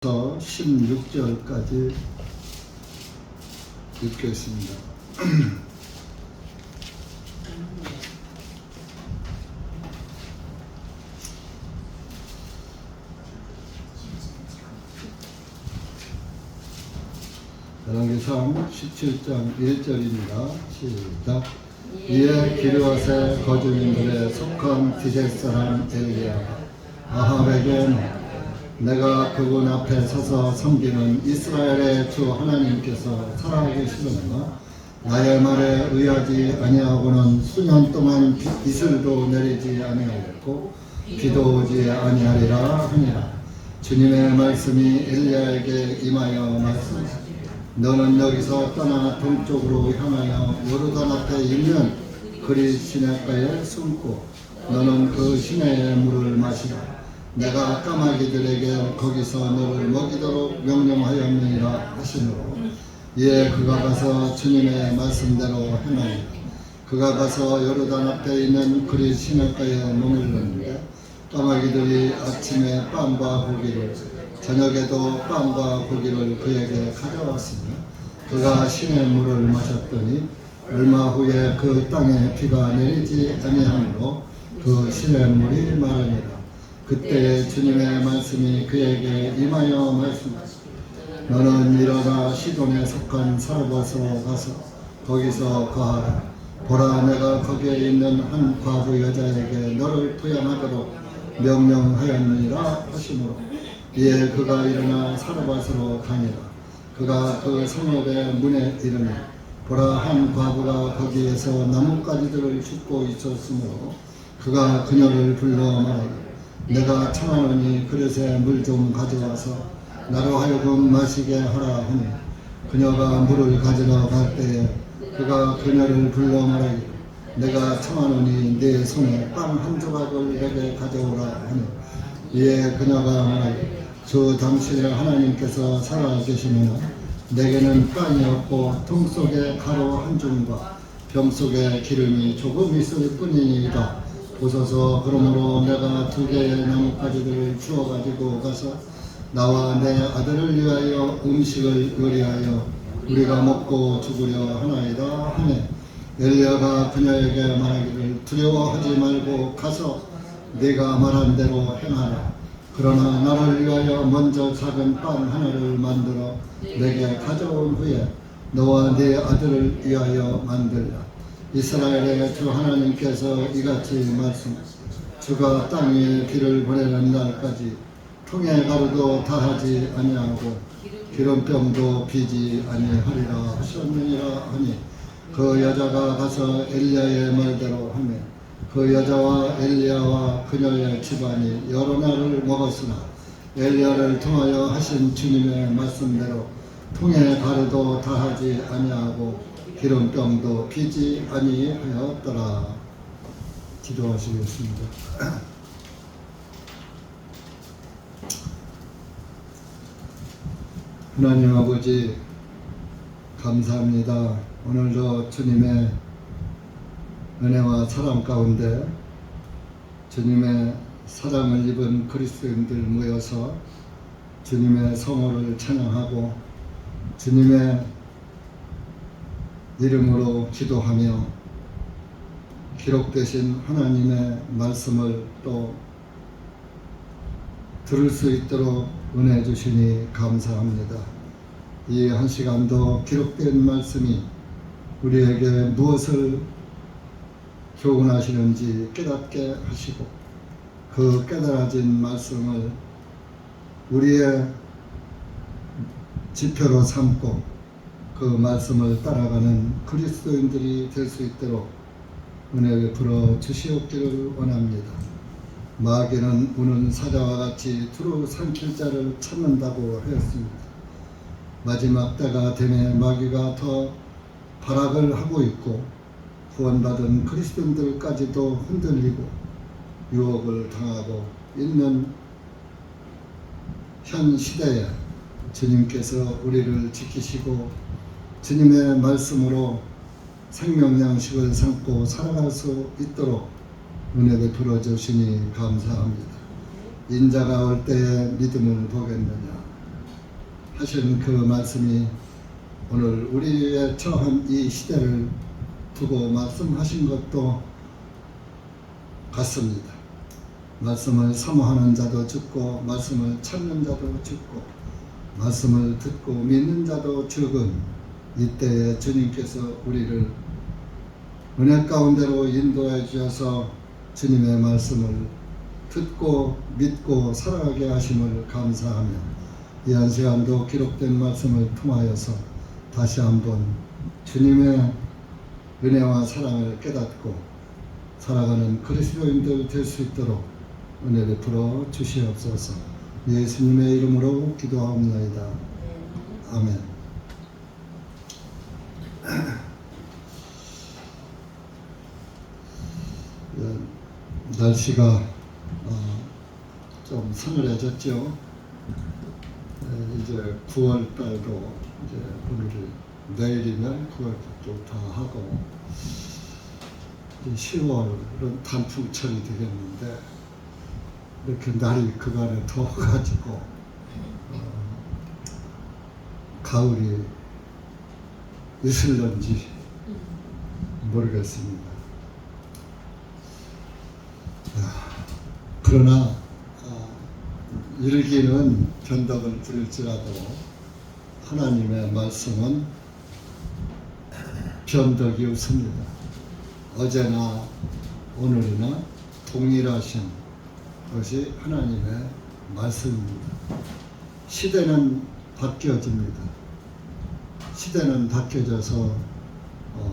16절까지 읽겠습니다. 열왕기상 17장 1절입니다. 시작. 이에 기르앗의 거주민들에 속한 디벳 사람 엘리야가 아합에게 내가 그분 앞에 서서 섬기는 이스라엘의 주 하나님께서 살아계시느냐 나의 말에 의하지 아니하고는 수년 동안 이슬도 내리지 아니하였고 비도 오지 아니하리라 하니라. 주님의 말씀이 엘리야에게 임하여 말씀하시되 너는 여기서 떠나 동쪽으로 향하여 요르단 앞에 있는 그리 시내가에 숨고 너는 그 시내의 물을 마시라. 내가 까마귀들에게 거기서 너를 먹이도록 명령하였느니라 하시므로 이에 그가 가서 주님의 말씀대로 행하니 그가 가서 요르단 앞에 있는 그리 시내가에 머물렀는데 까마귀들이 아침에 빵과 고기를 저녁에도 빵과 고기를 그에게 가져왔으며 그가 시내 물을 마셨더니 얼마 후에 그 땅에 비가 내리지 아니하므로 그 시내 물이 마르니라. 그때 주님의 말씀이 그에게 임하여 말씀하시되 너는 일어나 시돈에 속한 사르밧으로 가서 거기서 거하라. 보라 내가 거기에 있는 한 과부 여자에게 너를 부양하도록 명령하였느니라 하시므로 이에 그가 일어나 사르밧으로 가니라. 그가 그 성읍의 문에 이르니 보라 한 과부가 거기에서 나뭇가지들을 줍고 있었으므로 그가 그녀를 불러 말하되 내가 청하노니 그릇에 물 좀 가져와서 나로 하여금 마시게 하라 하니 그녀가 물을 가지러 갈 때에 그가 그녀를 불러 말하기를 내가 청하노니 네 손에 빵 한 조각을 내게 가져오라 하니 이에 그녀가 말하기를 주 당신의 하나님께서 살아계시면 내게는 빵이 없고 통 속에 가루 한 줌과 병 속에 기름이 조금 있을 뿐이니이다. 보소서 그러므로 내가 2개의 나뭇가지들을 주워 가지고 가서 나와 내 아들을 위하여 음식을 요리하여 우리가 먹고 죽으려 하나이다 하네. 엘리야가 그녀에게 말하기를 두려워하지 말고 가서 네가 말한 대로 행하라. 그러나 나를 위하여 먼저 작은 빵 하나를 만들어 내게 가져온 후에 너와 네 아들을 위하여 만들라. 이스라엘의 주 하나님께서 이같이 말씀하시되 주가 땅 위에 비를 보내는 날까지 통에 가루도 다하지 아니하고 기름병도 비지 아니하리라 하셨느니라 하니 그 여자가 가서 엘리야의 말대로 하며 그 여자와 엘리야와 그녀의 집안이 여러 날을 먹었으나 엘리야를 통하여 하신 주님의 말씀대로 통에 가루도 다하지 아니하고 기름병도 피지 아니하였더라. 기도하시겠습니다. 하나님 아버지 감사합니다. 오늘도 주님의 은혜와 사랑 가운데 주님의 사랑을 입은 그리스도인들 모여서 주님의 성호를 찬양하고 주님의 이름으로 기도하며 기록되신 하나님의 말씀을 또 들을 수 있도록 은혜 주시니 감사합니다. 이 한 시간도 기록된 말씀이 우리에게 무엇을 교훈하시는지 깨닫게 하시고 그 깨달아진 말씀을 우리의 지표로 삼고 그 말씀을 따라가는 그리스도인들이 될 수 있도록 은혜 베풀어 주시옵기를 원합니다. 마귀는 우는 사자와 같이 두루 삼킬 자를 찾는다고 하였습니다. 마지막 때가 되매 마귀가 더 발악을 하고 있고 구원받은 그리스도인들까지도 흔들리고 유혹을 당하고 있는 현 시대에 주님께서 우리를 지키시고 주님의 말씀으로 생명 양식을 삼고 살아갈 수 있도록 은혜 베풀어 주시니 감사합니다. 인자가 올 때에 믿음을 보겠느냐 하시는 그 말씀이 오늘 우리의 처한 이 시대를 두고 말씀하신 것도 같습니다. 말씀을 사모하는 자도 죽고 말씀을 찾는 자도 죽고 말씀을 듣고 믿는 자도 적은 이때에 주님께서 우리를 은혜 가운데로 인도해 주셔서 주님의 말씀을 듣고 믿고 살아가게 하심을 감사하며 이 한 시간도 기록된 말씀을 통하여서 다시 한번 주님의 은혜와 사랑을 깨닫고 살아가는 그리스도인들 될 수 있도록 은혜 베풀어 주시옵소서. 예수님의 이름으로 기도하옵나이다. 아멘. 날씨가 좀 서늘해졌죠. 이제 9월 달도 이제 오늘 내일이면 9월도 다 하고 10월은 단풍철이 되겠는데 이렇게 날이 그간에 더워가지고 가을이 있을런지 모르겠습니다. 그러나 이르기는 변덕을 부릴지라도 하나님의 말씀은 변덕이 없습니다. 어제나 오늘이나 동일하신 것이 하나님의 말씀입니다. 시대는 바뀌어집니다. 시대는 바뀌어져서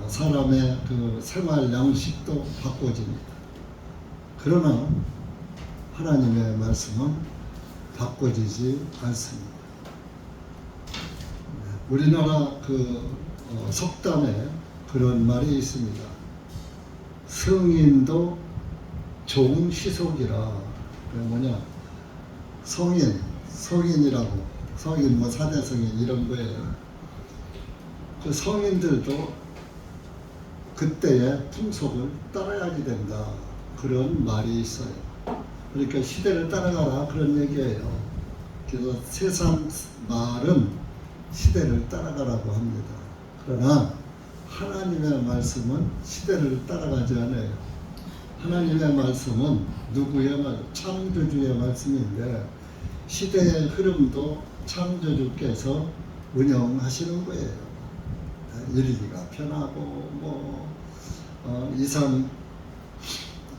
사람의 그 생활 양식도 바꿔집니다. 그러나 하나님의 말씀은 바꿔지지 않습니다. 우리나라 그 속담에 그런 말이 있습니다. 성인도 종시속이라. 뭐냐? 성인이라고. 성인 뭐 4대 성인 이런 거예요. 그 성인들도 그때의 풍속을 따라야지 된다. 그런 말이 있어요. 그러니까 시대를 따라가라 그런 얘기예요. 그래서 세상 말은 시대를 따라가라고 합니다. 그러나 하나님의 말씀은 시대를 따라가지 않아요. 하나님의 말씀은 누구의 말? 창조주의 말씀인데 시대의 흐름도 창조주께서 운영하시는 거예요. 일기가 변하고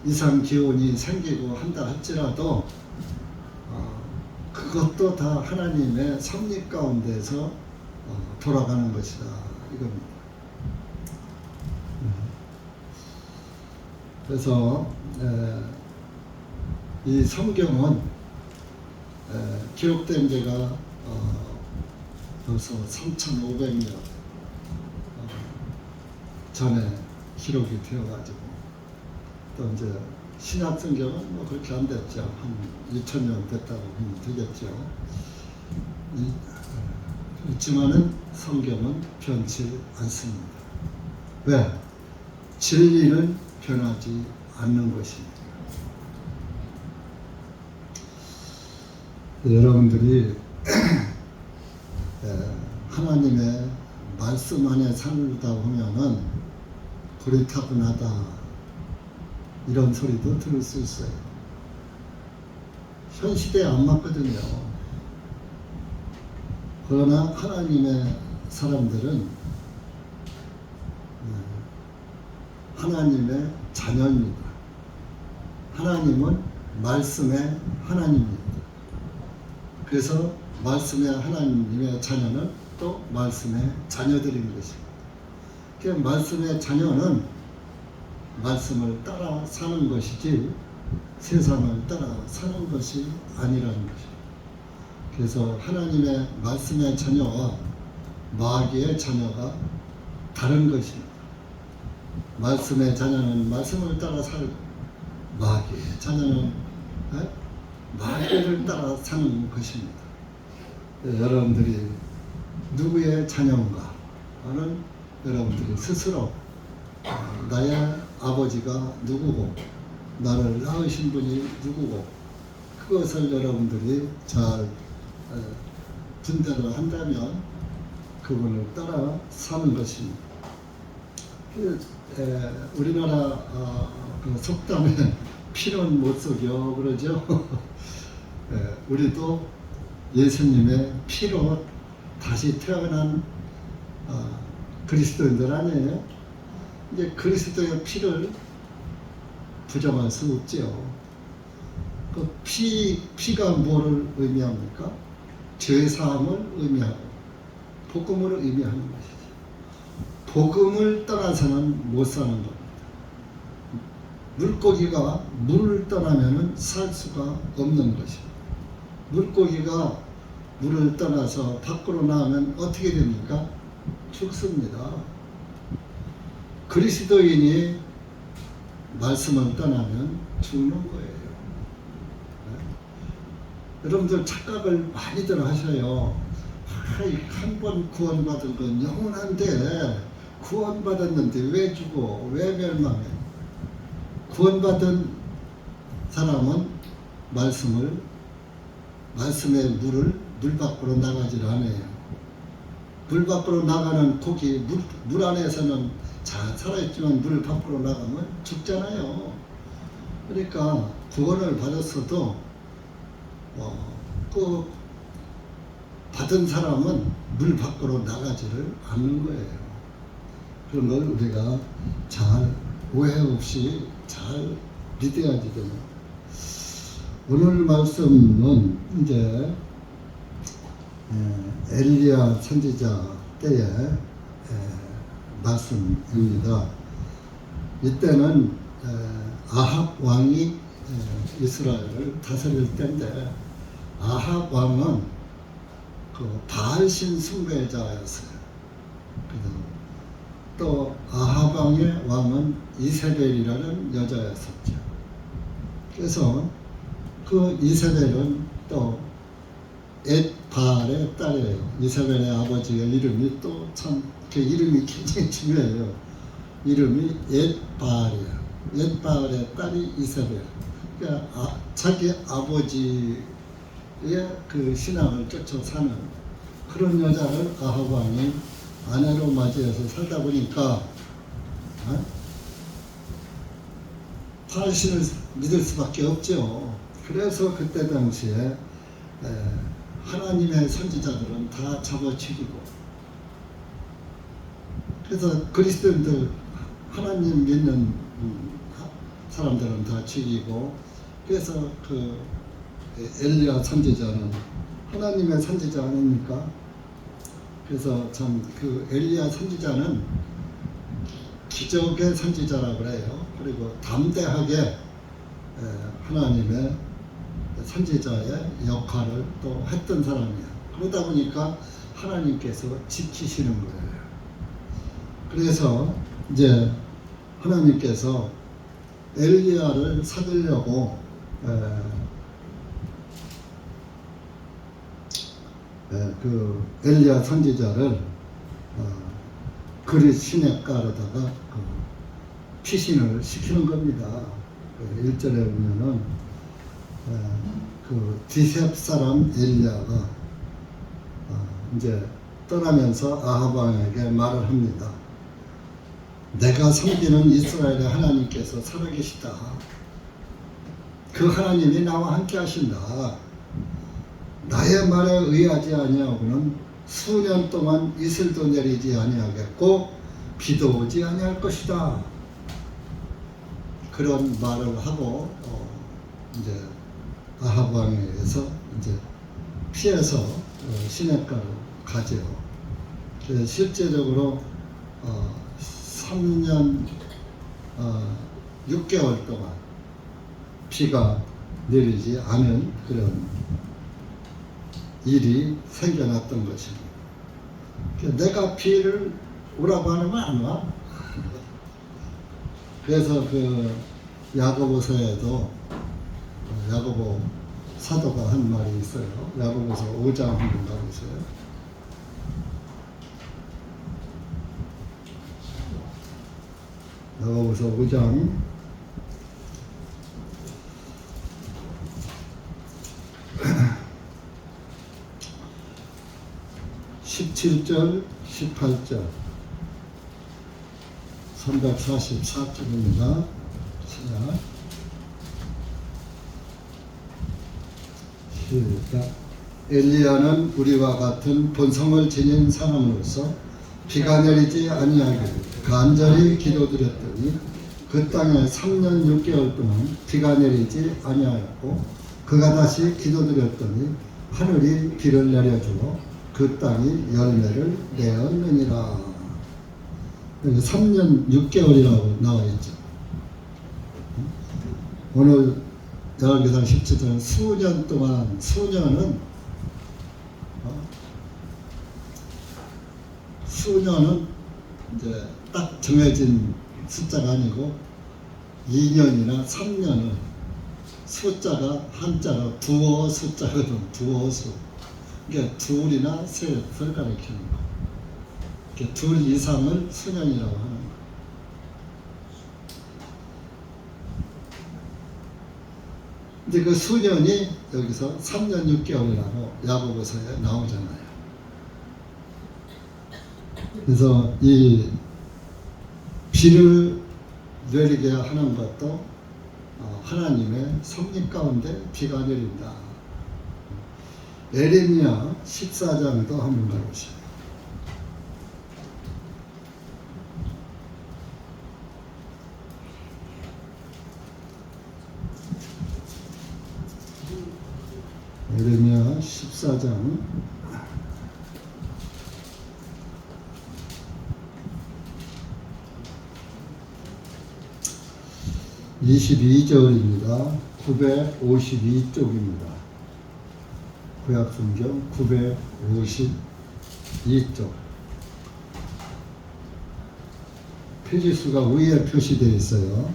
이상 기온이 생기고 한다 할지라도 그것도 다 하나님의 섭리 가운데서 돌아가는 것이다 이겁니다. 그래서 이 성경은 기록된 지가 벌써 3,500년 전에 기록이 되어가지고 또 이제 신약 성경은 뭐 그렇게 안 됐죠. 한 2,000년 됐다고 보면 되겠죠. 그렇지만은 성경은 변치 않습니다. 왜? 진리는 변하지 않는 것입니다. 여러분들이 하나님의 말씀 안에 살다 보면은 불이 타고나다 이런 소리도 들을 수 있어요. 현 시대에 안 맞거든요. 그러나 하나님의 사람들은 하나님의 자녀입니다. 하나님은 말씀의 하나님입니다. 그래서 말씀의 하나님의 자녀는 또 말씀의 자녀들인 것입니다. 그 말씀의 자녀는 말씀을 따라 사는 것이지 세상을 따라 사는 것이 아니라는 것입니다. 그래서 하나님의 말씀의 자녀와 마귀의 자녀가 다른 것입니다. 말씀의 자녀는 말씀을 따라 살고 마귀의 자녀는 마귀를 따라 사는 것입니다. 여러분들이 누구의 자녀인가 하는 여러분들이 스스로 나의 아버지가 누구고 나를 낳으신 분이 누구고 그것을 여러분들이 잘 분대를 한다면 그분을 따라 사는 것입니다. 우리나라 그 속담에 피는 못 속여 그러죠. 우리도 예수님의 피로 다시 태어난 그리스도인들 아니에요? 이제 그리스도의 피를 부정할 수 없죠. 그 피가 뭐를 의미합니까? 죄사함을 의미하고 복음을 의미하는 것이죠. 복음을 떠나서는 못 사는 겁니다. 물고기가 물을 떠나면 살 수가 없는 것입니다. 물고기가 물을 떠나서 밖으로 나오면 어떻게 됩니까? 죽습니다. 그리스도인이 말씀을 떠나면 죽는 거예요. 여러분들 착각을 많이들 하셔요. 한 번 구원받은 건 영원한데 구원받았는데 왜 죽어? 왜 멸망해? 구원받은 사람은 말씀의 물 밖으로 나가질 않아요. 물 밖으로 나가는 고기, 물 안에서는 잘 살아있지만 물 밖으로 나가면 죽잖아요. 그러니까 구원을 받았어도 그 받은 사람은 물 밖으로 나가지를 않는 거예요. 그런 걸 우리가 잘 오해 없이 잘 믿어야지 됩니다. 오늘 말씀은 이제 엘리야 선지자 때의 말씀입니다. 이때는 아합 왕이 이스라엘을 다스릴 때인데 아합 왕은 그 바알신 숭배자였어요. 또 아합 왕의 왕은 이세벨이라는 여자였었죠. 그래서 그 이세벨은 또 엣바알의 딸이에요. 이세벨의 아버지의 이름이 또 참 그 이름이 굉장히 중요해요. 이름이 엣바알이에요. 엣바알의 딸이 이세벨. 그러니까 자기 아버지의 그 신앙을 쫓아 사는 그런 여자를 아합 왕이 아내로 맞이해서 살다 보니까 바알신을 믿을 수밖에 없죠. 그래서 그때 당시에 하나님의 선지자들은 다 잡아 죽이고, 그래서 그리스도인들 하나님 믿는 사람들은 다 죽이고, 그래서 그 엘리야 선지자는 하나님의 선지자 아닙니까? 그래서 참 그 엘리야 선지자는 기적의 선지자라고 그래요. 그리고 담대하게 하나님의 선지자의 역할을 또 했던 사람이에요. 그러다 보니까 하나님께서 지키시는 거예요. 그래서 이제 하나님께서 엘리야를 살리려고 그 엘리야 선지자를 그릿 시냇가로다가 피신을 시키는 겁니다. 1절에 보면은 그 디셉 사람 엘리야가 이제 떠나면서 아합 왕에게 말을 합니다. 내가 섬기는 이스라엘의 하나님께서 살아계시다. 그 하나님이 나와 함께 하신다. 나의 말에 의하지 아니하고는 수년 동안 이슬도 내리지 아니하겠고 비도 오지 아니할 것이다. 그런 말을 하고 이제 아합 왕에게서 이제 피해서 시냇가로 가죠. 그래서 실제적으로 3년 6개월 동안 비가 내리지 않은 그런 일이 생겨났던 것입니다. 내가 비를 오라고 하면 안 와. 그래서 그 야고보서에도 야고보 사도가 한 말이 있어요. 야고보서 5장 한번 가보세요. 야고보서 5장 1 17절, 18절 344쪽입니다. 시작. 엘리야는 우리와 같은 본성을 지닌 사람으로서 비가 내리지 아니하기를 간절히 기도드렸더니 그 땅에 3년 6개월 동안 비가 내리지 아니하였고 그가 다시 기도드렸더니 하늘이 비를 내려주어 그 땅이 열매를 내었느니라. 여기 3년 6개월이라고 나와 있죠. 오늘 열왕기상 17절은 수년 동안, 수년은 이제 딱 정해진 숫자가 아니고 2년이나 3년은 숫자가 한자로 두어 숫자거든. 두어수. 그러니까 둘이나 셋을 가리키는 거. 그러니까 둘 이상을 수년이라고 하는 거. 근데 그 수년이 여기서 3년 6개월이라고 야고보서에 나오잖아요. 그래서 이 비를 내리게 하는 것도 하나님의 섭리 가운데 비가 내린다. 에레미야 14장도 한번 가보시죠. 에레미야 14장 22절입니다. 952쪽입니다. 구약성경 952쪽. 페이지수가 위에 표시되어 있어요.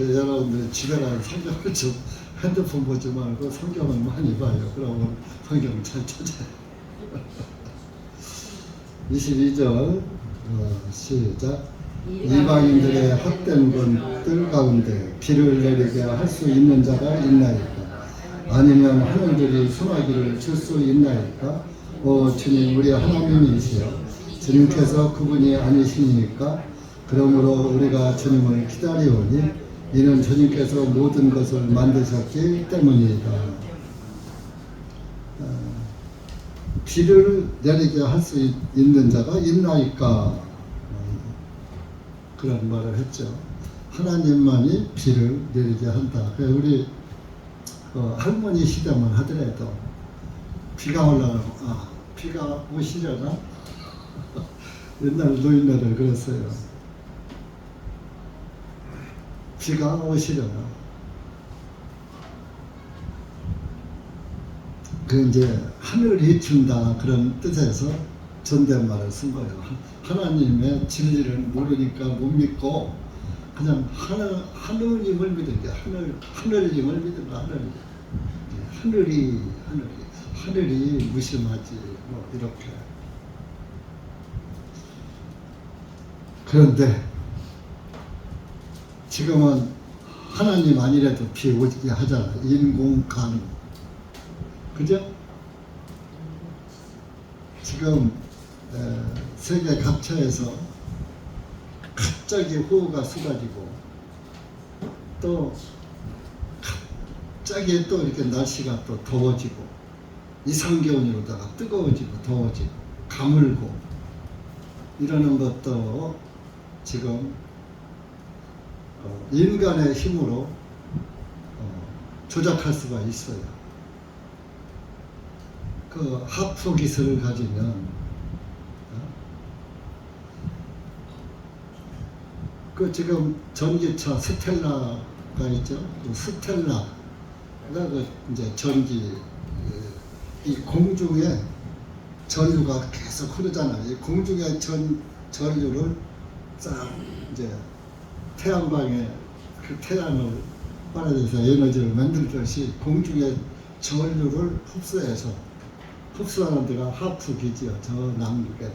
여러분들 집에 가서 성경을 좀 핸드폰 보지 말고 성경을 많이 봐요. 그러면 성경을 잘 찾아요. 22절 시작. 이방인들의 헛된 것들 가운데 비를 내리게 할 수 있는 자가 있나이까? 아니면 하늘들이 소나기를 줄 수 있나이까? 오 주님, 우리 하나님이시여, 주님께서 그분이 아니시니까? 그러므로 우리가 주님을 기다리오니 이는 주님께서 모든 것을 만드셨기 때문이다. 비를 내리게 할 수 있는 자가 있나이까? 그런 말을 했죠. 하나님만이 비를 내리게 한다. 우리 할머니 시대만 하더라도 비가 올라가고 비가 오시려나? 옛날 노인네들 그랬어요. 비가 오시려나. 그 이제 하늘이 준다 그런 뜻에서 존댓말을 쓴 거예요. 하나님의 진리를 모르니까 못 믿고 그냥 하느님을 믿은 게 하늘님을 믿은 거. 하늘이 무심하지 뭐 이렇게. 그런데 지금은 하나님 아니래도 비 오게 하잖아. 인공간우. 그죠? 지금 세계 각처에서 갑자기 호우가 쏟아지고 또 갑자기 또 이렇게 날씨가 또 더워지고 이상기온으로다가 뜨거워지고 더워지고 가물고 이러는 것도 지금 인간의 힘으로 조작할 수가 있어요. 그 하프 기술을 가지면 그 지금 전기차 스텔라가 있죠. 그 스텔라가 그 이제 전기 이 공중에 전류가 계속 흐르잖아요. 이 공중의 전류를 싹 이제 태양광에 그 태양을 빨아들여서 에너지를 만들듯이 공중의 전류를 흡수해서 흡수하는 데가 하프기지요. 저 남극에다.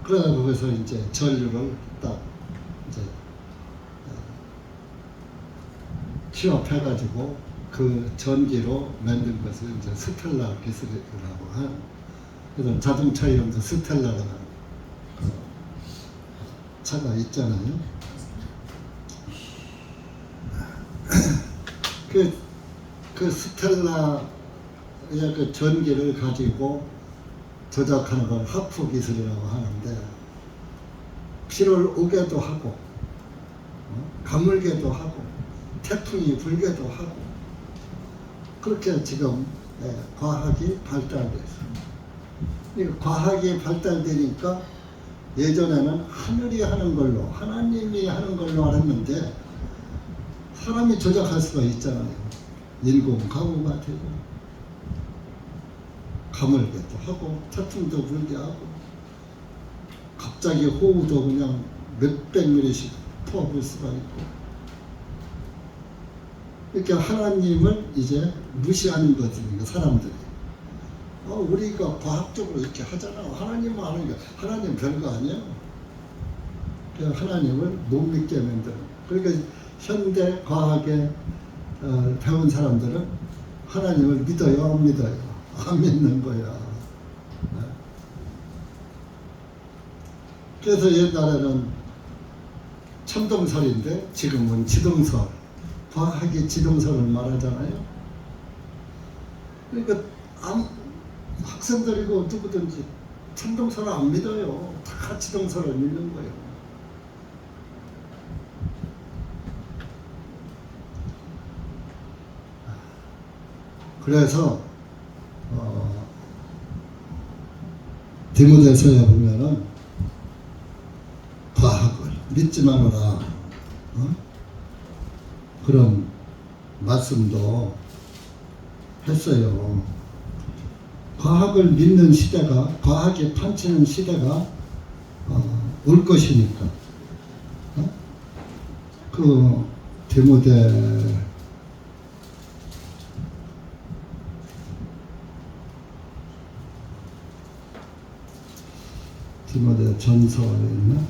그래서 거기서 이제 전류를 딱 이제 취업해가지고 그 전기로 만든 것을 이제 스텔라 기술이라고 하는. 그래서 자동차 이름도 스텔라라는 그 차가 있잖아요. 그 스텔라의 그 전기를 가지고 조작하는 걸 하프 기술이라고 하는데, 피를 오게도 하고, 가물게도 하고, 태풍이 불게도 하고, 그렇게 지금 과학이 발달됐어요. 과학이 발달되니까 예전에는 하늘이 하는 걸로, 하나님이 하는 걸로 알았는데, 사람이 조작할 수가 있잖아요. 인공가구가 되고, 가물게도 하고, 태풍도 불게 하고, 갑자기 호우도 그냥 몇백 미리씩 퍼부을 수가 있고, 이렇게 하나님을 이제 무시하는 거거든요, 사람들이. 우리가 과학적으로 이렇게 하잖아. 하나님은 하는 게, 하나님 별거 아니야. 하나님을 못 믿게 만드는. 그러니까 현대 과학에 배운 사람들은 하나님을 믿어요, 안 믿어요? 안 믿는 거야. 그래서 옛날에는 천동설인데 지금은 지동설, 과학이 지동설을 말하잖아요. 그러니까 학생들이고 누구든지 천동설을 안 믿어요. 다 지동설을 믿는 거예요. 그래서 디모데서에 보면은 과학을 믿지 마노라, 그런 말씀도 했어요. 과학을 믿는 시대가, 과학이 판치는 시대가 올 것이니까. 그 디모데 전서에 있나?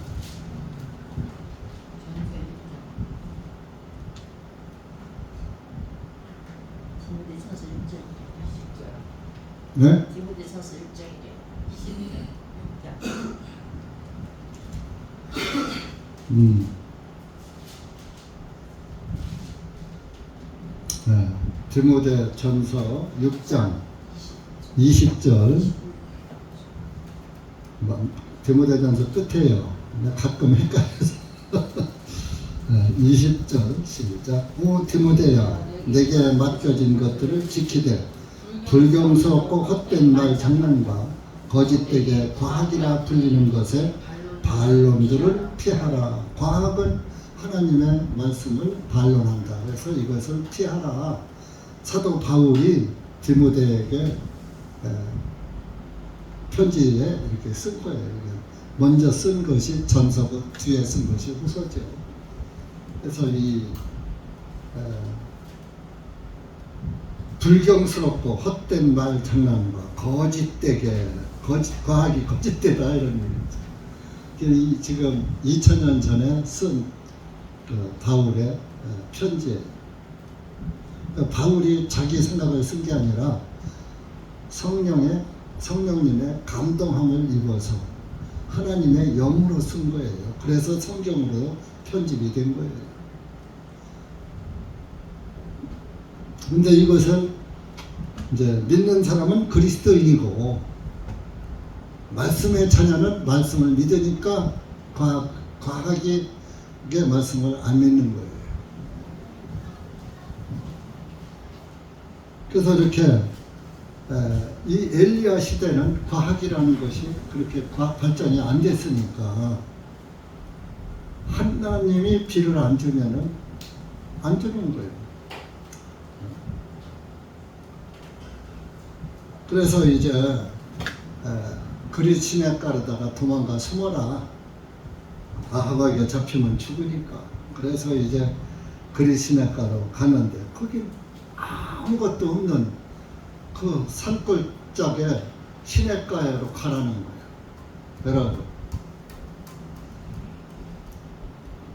디모데서서 1장 20절. 네? 디모데서서 1장이래. 20절. 네. 디모데 전서 6장 20절. 디모데 전서 끝에요. 가끔 헷갈려서. 20절 시작. 오 디모데야, 내게 맡겨진 것들을 지키되 불경스럽고 헛된 말 장난과 거짓되게 과학이라 불리는 것에 반론들을 피하라. 과학은 하나님의 말씀을 반론한다. 그래서 이것을 피하라. 사도 바울이 디모데에게 편지에 이렇게 쓴 거예요. 먼저 쓴 것이 전서고 뒤에 쓴 것이 후서죠. 그래서 이 불경스럽고 헛된 말 장난과 거짓되게, 과학이 거짓되다 이런 얘기죠. 지금 2000년 전에 쓴 그 바울의 편지예요. 그러니까 바울이 자기 생각을 쓴 게 아니라 성령님의 감동함을 입어서 하나님의 영으로 쓴 거예요. 그래서 성경으로 편집이 된 거예요. 근데 이것을 이제 믿는 사람은 그리스도인이고, 말씀의 자녀는 말씀을 믿으니까 과학의 말씀을 안 믿는 거예요. 그래서 이렇게 이 엘리야 시대는 과학이라는 것이 그렇게 발전이 안 됐으니까 하나님이 비를 안 주면은 안 주는 거예요. 그래서 이제 그리 시냇가로다가 도망가 숨어라. 아하고에게 잡히면 죽으니까. 그래서 이제 그리 시냇가로 가는데 거기 아무것도 없는 그 산골 골짜기에 시냇가에로 가라는 거예요. 여러분,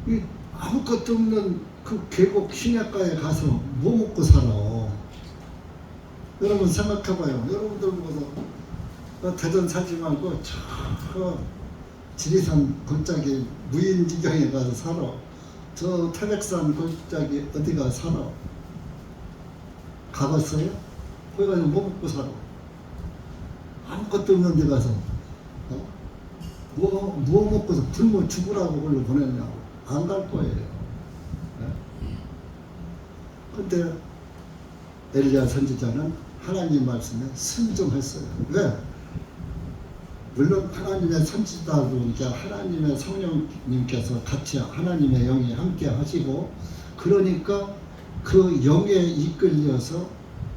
이 아무것도 없는 그 계곡 시냇가에 가서 뭐 먹고 살아? 여러분 생각해봐요. 여러분들 보고서 대전 살지 말고 저 지리산 골짜기 무인지경에 가서 살아. 저 태백산 골짜기 어디 가서 살아. 가봤어요? 거기 가서 뭐 먹고 살아? 아무것도 없는 데 가서 뭐 먹고서 굶어 죽으라고 걸로 보냈냐고. 안 갈 거예요. 근데 엘리야 선지자는 하나님 말씀에 순종했어요. 왜? 물론 하나님의 선지자도 이제 하나님의 성령님께서 같이 하나님의 영이 함께 하시고, 그러니까 그 영에 이끌려서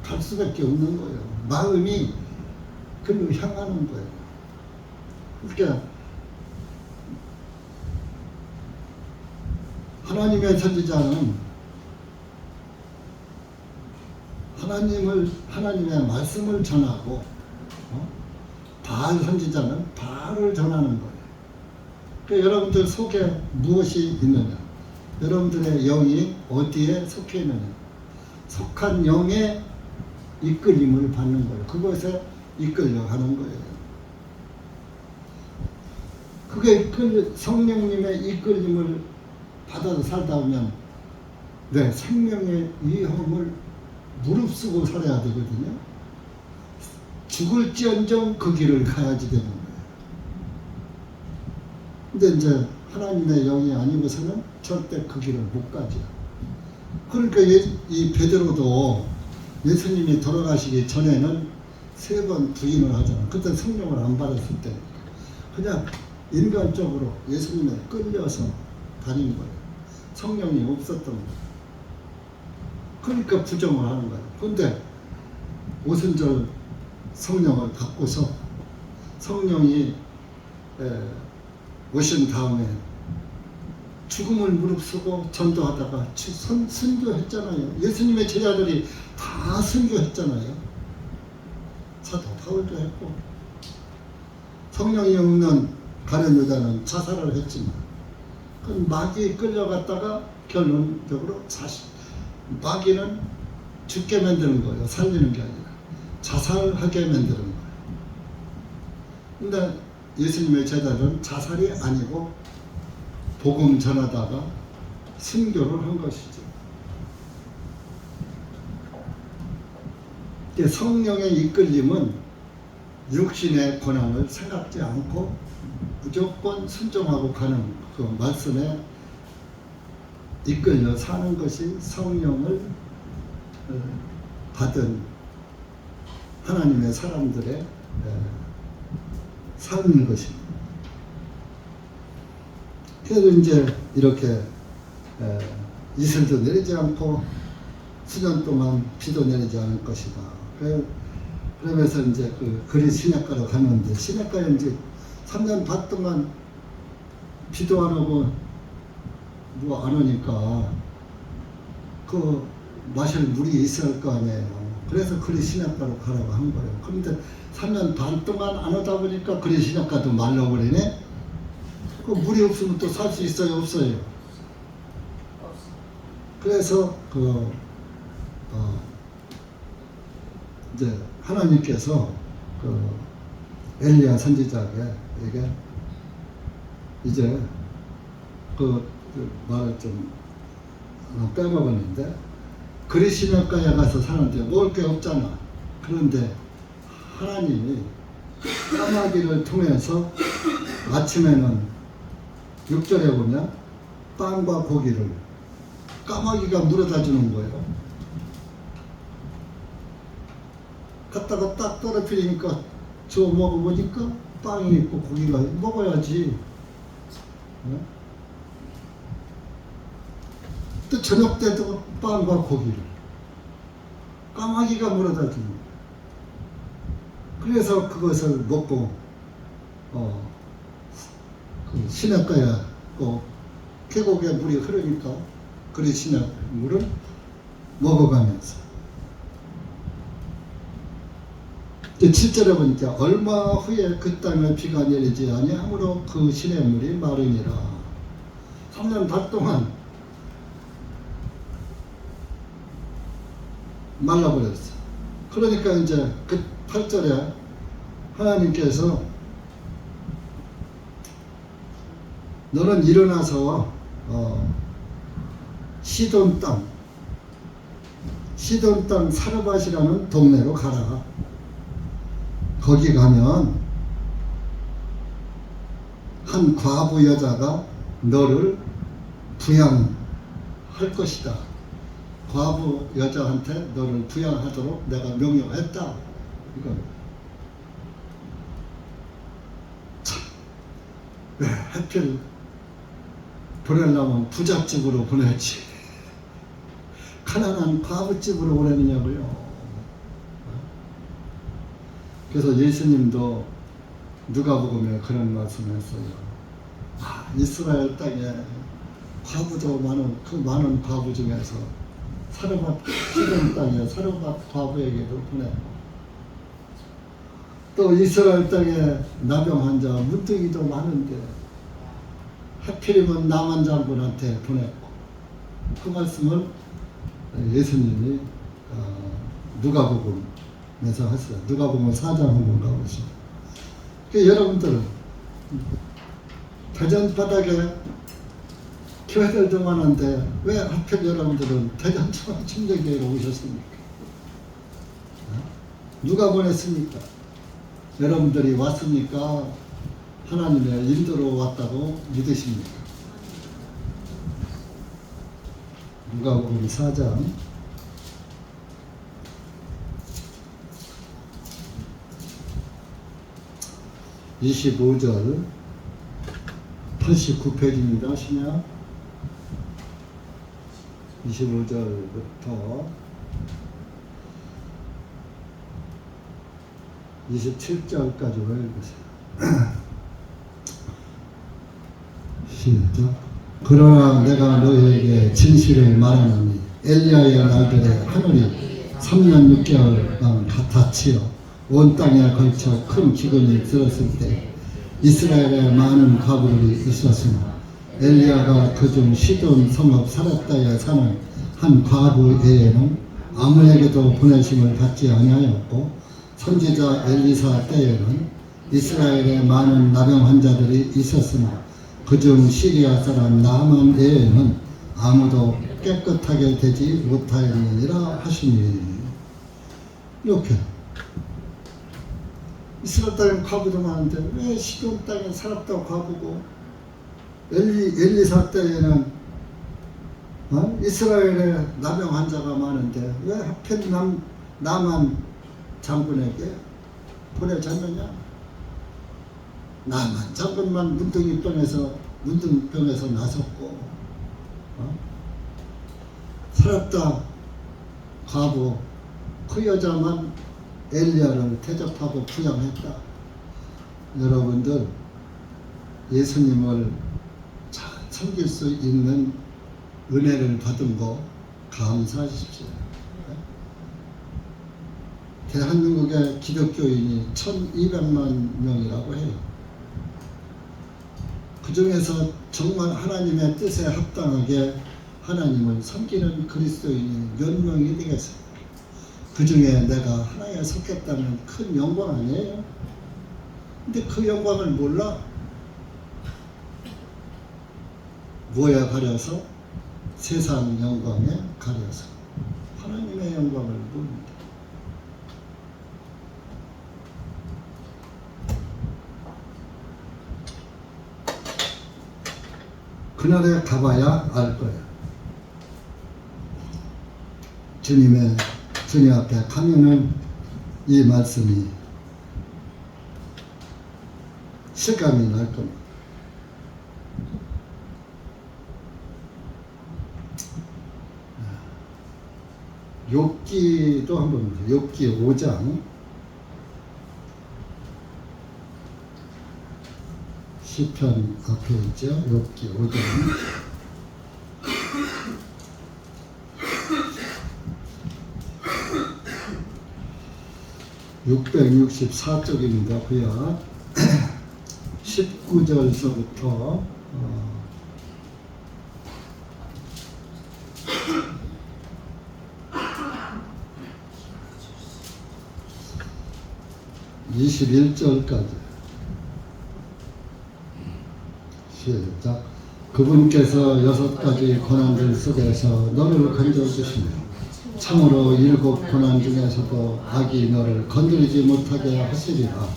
갈 수밖에 없는 거예요. 마음이 그를 향하는 거예요. 그러니까 하나님의 선지자는 하나님의 말씀을 전하고, 바알 선지자는 바알을 전하는 거예요. 그러니까 여러분들 속에 무엇이 있느냐? 여러분들의 영이 어디에 속해 있느냐? 속한 영의 이끌림을 받는 거예요. 그것에 이끌려가는 거예요. 그게 성령님의 이끌림을 받아서 살다 보면 내 생명의 위험을 무릅쓰고 살아야 되거든요. 죽을지언정 그 길을 가야지 되는 거예요. 근데 이제 하나님의 영이 아니고서는 절대 그 길을 못 가죠. 그러니까 이 베드로도 예수님이 돌아가시기 전에는 3번 부인을 하잖아. 그때 성령을 안 받았을 때 그냥 인간적으로 예수님에 끌려서 다닌 거예요. 성령이 없었던 거예요. 그러니까 부정을 하는 거예요. 그런데 오순절 성령을 받고서 성령이 오신 다음에 죽음을 무릅쓰고 전도하다가 순교했잖아요. 예수님의 제자들이 다 순교했잖아요. 사도 바울도 했고, 성령이 없는 가룟 유다는 자살을 했지만 그 마귀에 끌려갔다가 결론적으로 마귀는 죽게 만드는 거예요. 살리는 게 아니라 자살하게 만드는 거예요. 근데 예수님의 제자들은 자살이 아니고 복음 전하다가 순교를 한 것이죠. 성령의 이끌림은 육신의 권한을 생각지 않고 무조건 순종하고 가는 그 말씀에 이끌려 사는 것이 성령을 받은 하나님의 사람들의 삶인 것입니다. 그래서 이제 이렇게 이슬도 내리지 않고 수년 동안 비도 내리지 않을 것이다. 그러면서 이제 그 그리 시냇가로 갔는데, 시냇가에 이제 3년 반 동안 비도 안 오고 뭐 안 오니까 그 마실 물이 있어야 할 거 아니에요. 그래서 그리 시냇가로 가라고 한 거예요. 그런데 3년 반 동안 안 오다 보니까 그리 시냇가도 말라버리네. 그 물이 없으면 또 살 수 있어요, 없어요? 그래서 이제 하나님께서 엘리야 선지자에게 이제 말을 좀 빼먹었는데, 그리 시냇가에 가서 사는데 먹을 게 없잖아. 그런데 하나님이 까마귀를 통해서 아침에는 6절에 보면 빵과 고기를 까마귀가 물어다 주는 거예요. 갖다가 딱 떨어뜨리니까 저 먹어보니까 빵이 있고 고기가 먹어야지. 또 저녁 때도 빵과 고기를 까마귀가 물어다 주는 거예요. 그래서 그것을 먹고 그 시냇가에 계곡에 물이 흐르니까 그리 시냇 물을 먹어가면서 또 7절에 보니까 얼마 후에 그 땅에 비가 내리지 아니하므로 그 시냇물이 마르니라. 3년 반 동안 말라버렸어. 그러니까 이제 그 8절에 하나님께서 너는 일어나서 시돈 땅 사르밧이라는 동네로 가라. 거기 가면 한 과부 여자가 너를 부양할 것이다. 과부 여자한테 너를 부양하도록 내가 명령했다. 이건 참, 왜 하필 보내려면 부잣집으로 보내지 가난한 과부집으로 보내느냐고요. 그래서 예수님도 누가복음에 그런 말씀했어요. 이스라엘 땅에 과부도 많은 그 많은 과부 중에서 사르밧 시돈 땅에 사르밧 과부에게도 보내고 또 이스라엘 땅에 나병 환자 문둥이도 많은데 하필이면 나만 장군한테 보냈고 그 말씀을 예수님이 누가복음에서 하셨어요. 누가복음 4장 한번 가보시죠. 여러분들은 대전 바닥에 교회들도 많은데 왜 하필 여러분들은 대전 침례교회로 오셨습니까? 누가 보냈습니까? 여러분들이 왔습니까? 하나님의 인도로 왔다고 믿으십니까? 누가복음 4장 25절 89페이지입니다. 신약 25절부터 27절까지 읽으세요. 시작. 그러나 내가 너희에게 진실을 말하노니 엘리야의 날들에 하늘이 3년 6개월간 닫히어 온 땅에 걸쳐 큰 기근이 들었을 때 이스라엘에 많은 과부들이 있었으나 엘리야가 그중 시돈 성읍 사렙다에 사는 한 과부 외에는 아무에게도 보내심을 받지 아니하였고 선지자 엘리사 때에는 이스라엘에 많은 나병 환자들이 있었으나 그중 시리아 사람 나만 외에는 아무도 깨끗하게 되지 못하였느니라 하시니. 이렇게 이스라엘 땅에 과부도 많은데 왜 시돈 땅에 사렙다 과부고 엘리사 때에는 이스라엘에 나병 환자가 많은데 왜 하필 나만 장군에게 보내졌느냐? 나만 장군만 문둥병에서 나섰고 사렙다 과부 그 여자만 엘리야를 대접하고 부양했다. 여러분들 예수님을 잘 섬길 수 있는 은혜를 받은 거 감사하십시오. 대한민국의 기독교인이 1200만 명이라고 해요. 그 중에서 정말 하나님의 뜻에 합당하게 하나님을 섬기는 그리스도인이 몇 명이 되겠습니까? 그 중에 내가 하나에 속했다는 큰 영광 아니에요? 근데 그 영광을 몰라. 뭐에 가려서? 세상 영광에 가려서 하나님의 영광을 모릅니다. 그날에 가봐야 알 거예요. 주님 앞에 가면은 이 말씀이 실감이 날 겁니다. 욥기도 한번 보세요. 욥기 5장 10편 앞에 있죠. 욥기 5장 664쪽입니다. 구약 19절서부터 21절까지 시작. 그분께서 6가지 고난들 속에서 너를 건져주시며 참으로 7 고난 중에서도 악이 너를 건드리지 못하게 하시리라.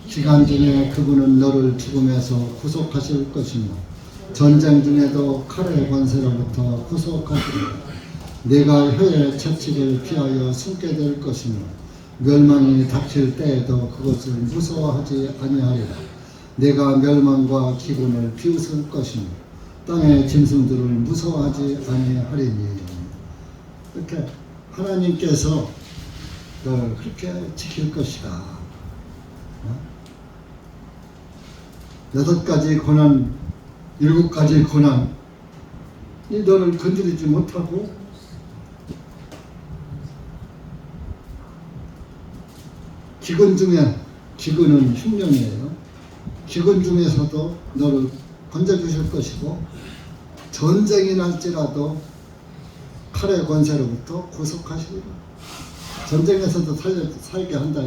기간 중에 그분은 너를 죽음에서 구속하실 것이며 전쟁 중에도 칼의 권세로부터 구속하시리라. 네가 혀의 채찍을 피하여 숨게 될 것이며 멸망이 닥칠 때에도 그것을 무서워하지 아니하리라. 내가 멸망과 기근을 비웃을 것이며 땅의 짐승들을 무서워하지 아니하리니. 이렇게 하나님께서 너를 그렇게 지킬 것이다. 6가지 고난, 7가지 고난이 너를 건드리지 못하고 기근 중에, 기근은 흉령이에요. 기근 중에서도 너를 건져주실 것이고 전쟁이 날지라도 칼의 권세로부터 구속하시리라. 전쟁에서도 살게 한다.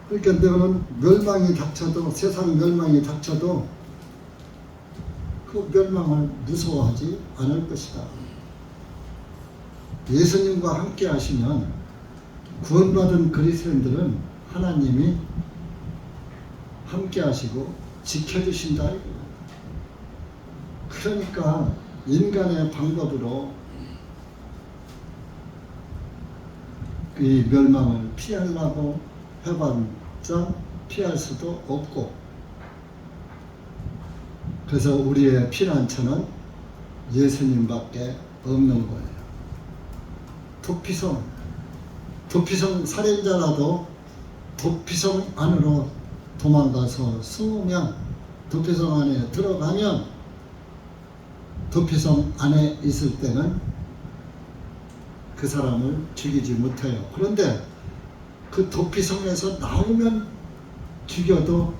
그러니까 너는 멸망이 닥쳐도, 세상 멸망이 닥쳐도 그 멸망을 무서워하지 않을 것이다. 예수님과 함께 하시면 구원받은 그리스도인들은 하나님이 함께 하시고 지켜주신다. 그러니까 인간의 방법으로 이 멸망을 피하려고 해봤자 피할 수도 없고, 그래서 우리의 피난처는 예수님밖에 없는 거예요. 도피성 살인자라도 도피성 안으로 도망가서 숨으면, 도피성 안에 들어가면, 도피성 안에 있을 때는 그 사람을 죽이지 못해요. 그런데 그 도피성에서 나오면 죽여도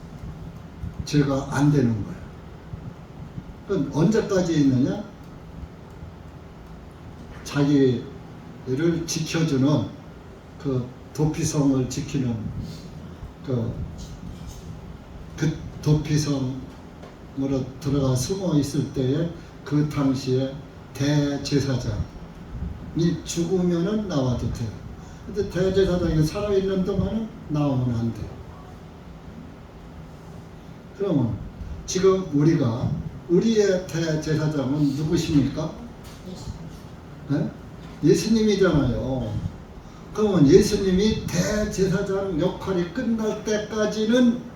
죄가 안 되는 거예요. 그럼 언제까지 있느냐? 자기를 지켜주는, 그 도피성을 지키는 그 도피성으로 들어가 숨어 있을 때에 그 당시에 대제사장이 죽으면은 나와도 돼요. 근데 대제사장이 살아있는 동안은 나오면 안 돼요. 그러면 지금 우리의 대제사장은 누구십니까? 네? 예수님이잖아요. 그러면 예수님이 대제사장 역할이 끝날 때까지는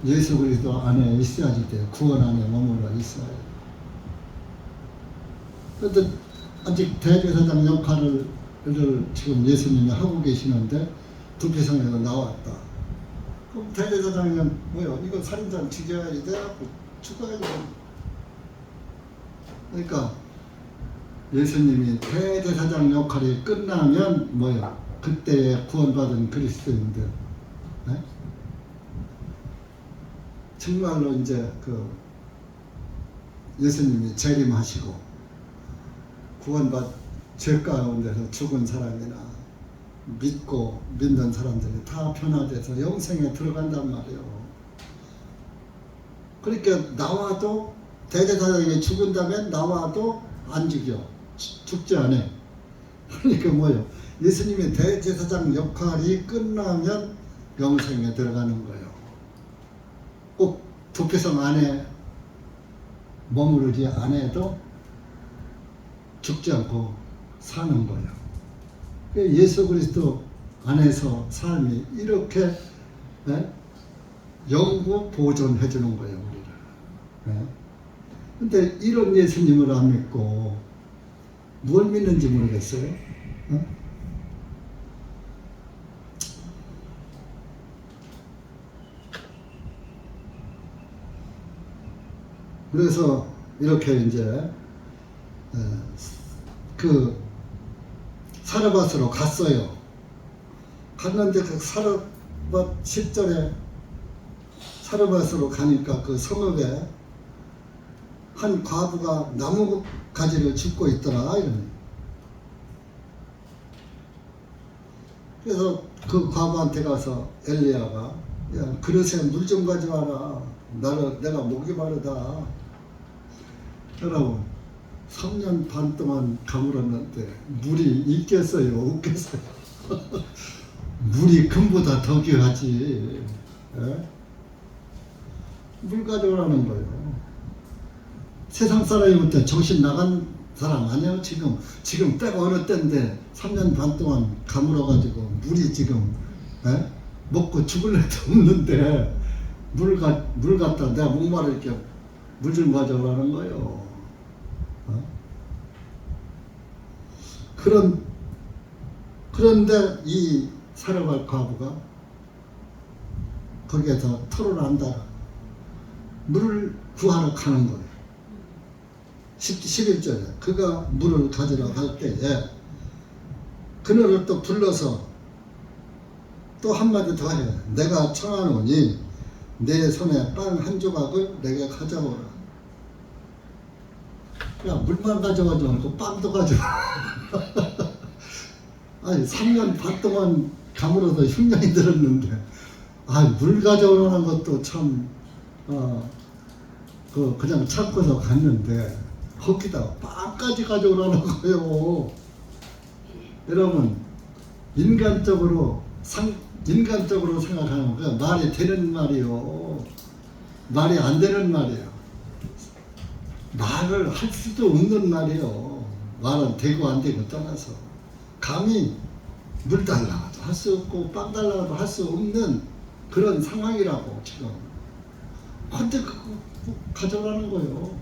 예수 그리스도 안에 있어야지 돼요. 구원 안에 머물러 있어야 돼요. 그런데 아직 대제사장 역할을 지금 예수님이 하고 계시는데 도피성에서 나왔다. 그럼 대제사장은 뭐요? 이거 살인자는 죽여야지 돼갖고 죽어야지. 그러니까 예수님이 대제사장 역할이 끝나면 뭐요? 그때에 구원받은 그리스도인들, 네? 정말로 이제 그 예수님이 재림하시고 죄 가운데서 죽은 사람이나 믿는 사람들이 다 변화돼서 영생에 들어간단 말이에요. 그러니까 나와도, 대제사장이 죽은 다음에 나와도 안 죽여. 죽지 않아. 그러니까 뭐예요? 예수님의 대제사장 역할이 끝나면 영생에 들어가는 거예요. 꼭 도피성 안에 머무르지 않아도 죽지 않고 사는 거예요. 예수 그리스도 안에서 삶이 이렇게, 네? 영구 보존해 주는 거예요, 우리를. 네? 근데 이런 예수님을 안 믿고 뭘 믿는지 모르겠어요. 네? 그래서 이렇게 이제 그 사르밧으로 갔어요. 갔는데 그 사르밧 10절에 사르밧으로 가니까 그 성읍에 한 과부가 나무 가지를 줍고 있더라. 이러네. 그래서 그 과부한테 가서 엘리야가 야, 그릇에 물 좀 가져와라. 내가 목이 마르다. 여러분 3년 반 동안 가물었는데 물이 있겠어요? 없겠어요? 물이 금보다 더 귀하지. 예? 물 가져오라는 거예요. 세상 사람이 볼 때 정신 나간 사람 아니에요? 지금 때가 어느 때인데 3년 반 동안 가물어가지고 물이 지금 예? 먹고 죽을 애도 없는데 물 갖다 내가 목마르니까 물 좀 가져오라는 거예요. 어? 그런데 이 사르밧 과부가 거기에서 토를 한다. 물을 구하러 가는 거예요. 11절에 그가 물을 가지러 갈 때에 그녀를 또 불러서 또 한마디 더 해. 내가 청하노니 내 손에 빵 한 조각을 내게 가져오라. 야, 물만 가져가지 말고 빵도 가져와. 아니 3년 반 동안 가물어서 흉년이 들었는데 물 가져오라는 것도 참 그냥 참고서 갔는데 거기다 빵까지 가져오라는 거예요. 여러분 인간적으로 생각하는 거 말이 되는 말이요. 말이 안 되는 말이에요. 말을 할 수도 없는 말이에요. 말은 되고 안 되고 떠나서 감히 물 달라고도 할 수 없고 빵 달라고도 할 수 없는 그런 상황이라고 지금. 근데 그거 가져가는 거예요.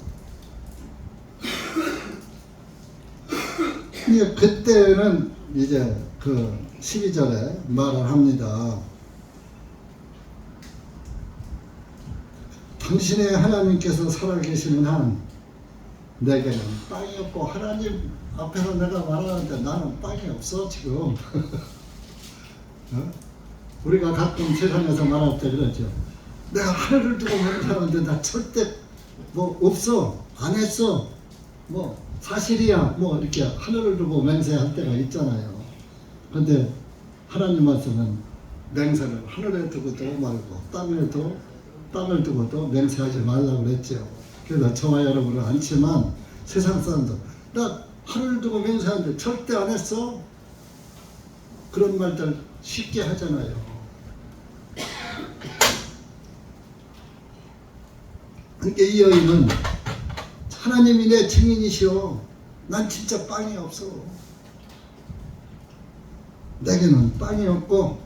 그때는 이제 그 12절에 말을 합니다. 당신의 하나님께서 살아계시는 한 내게는 빵이 없고 하나님 앞에서 내가 말하는데 나는 빵이 없어 지금. 어? 우리가 가끔 세상에서 말할 때 그러죠. 내가 하늘을 두고 맹세하는데 나 절대 뭐 없어 안 했어 뭐 사실이야 뭐 이렇게 하늘을 두고 맹세할 때가 있잖아요. 근데 하나님 말씀은 맹세를 하늘에 두고도 말고 땅을 두고도 맹세하지 말라고 그랬죠. 그래서 저와 여러분은 않지만 세상 사람도 나 하늘을 두고 맹세하는데 절대 안 했어 그런 말들 쉽게 하잖아요. 그러니까 이 여인은 하나님이 내 증인이시오. 난 진짜 빵이 없어. 내게는 빵이 없고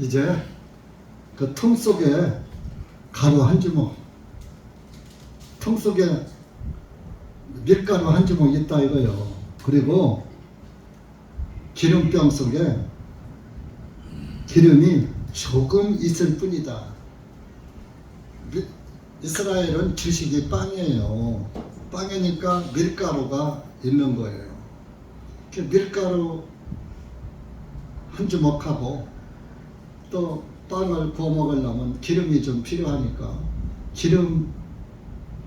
이제 그 통 속에 가루 한 주먹, 통 속에 밀가루 한 주먹 있다 이거요. 그리고 기름병 속에 기름이 조금 있을 뿐이다. 이스라엘은 주식이 빵이에요. 빵이니까 밀가루가 있는 거예요. 밀가루 한 주먹하고 또 빵을 구워 먹으려면 기름이 좀 필요하니까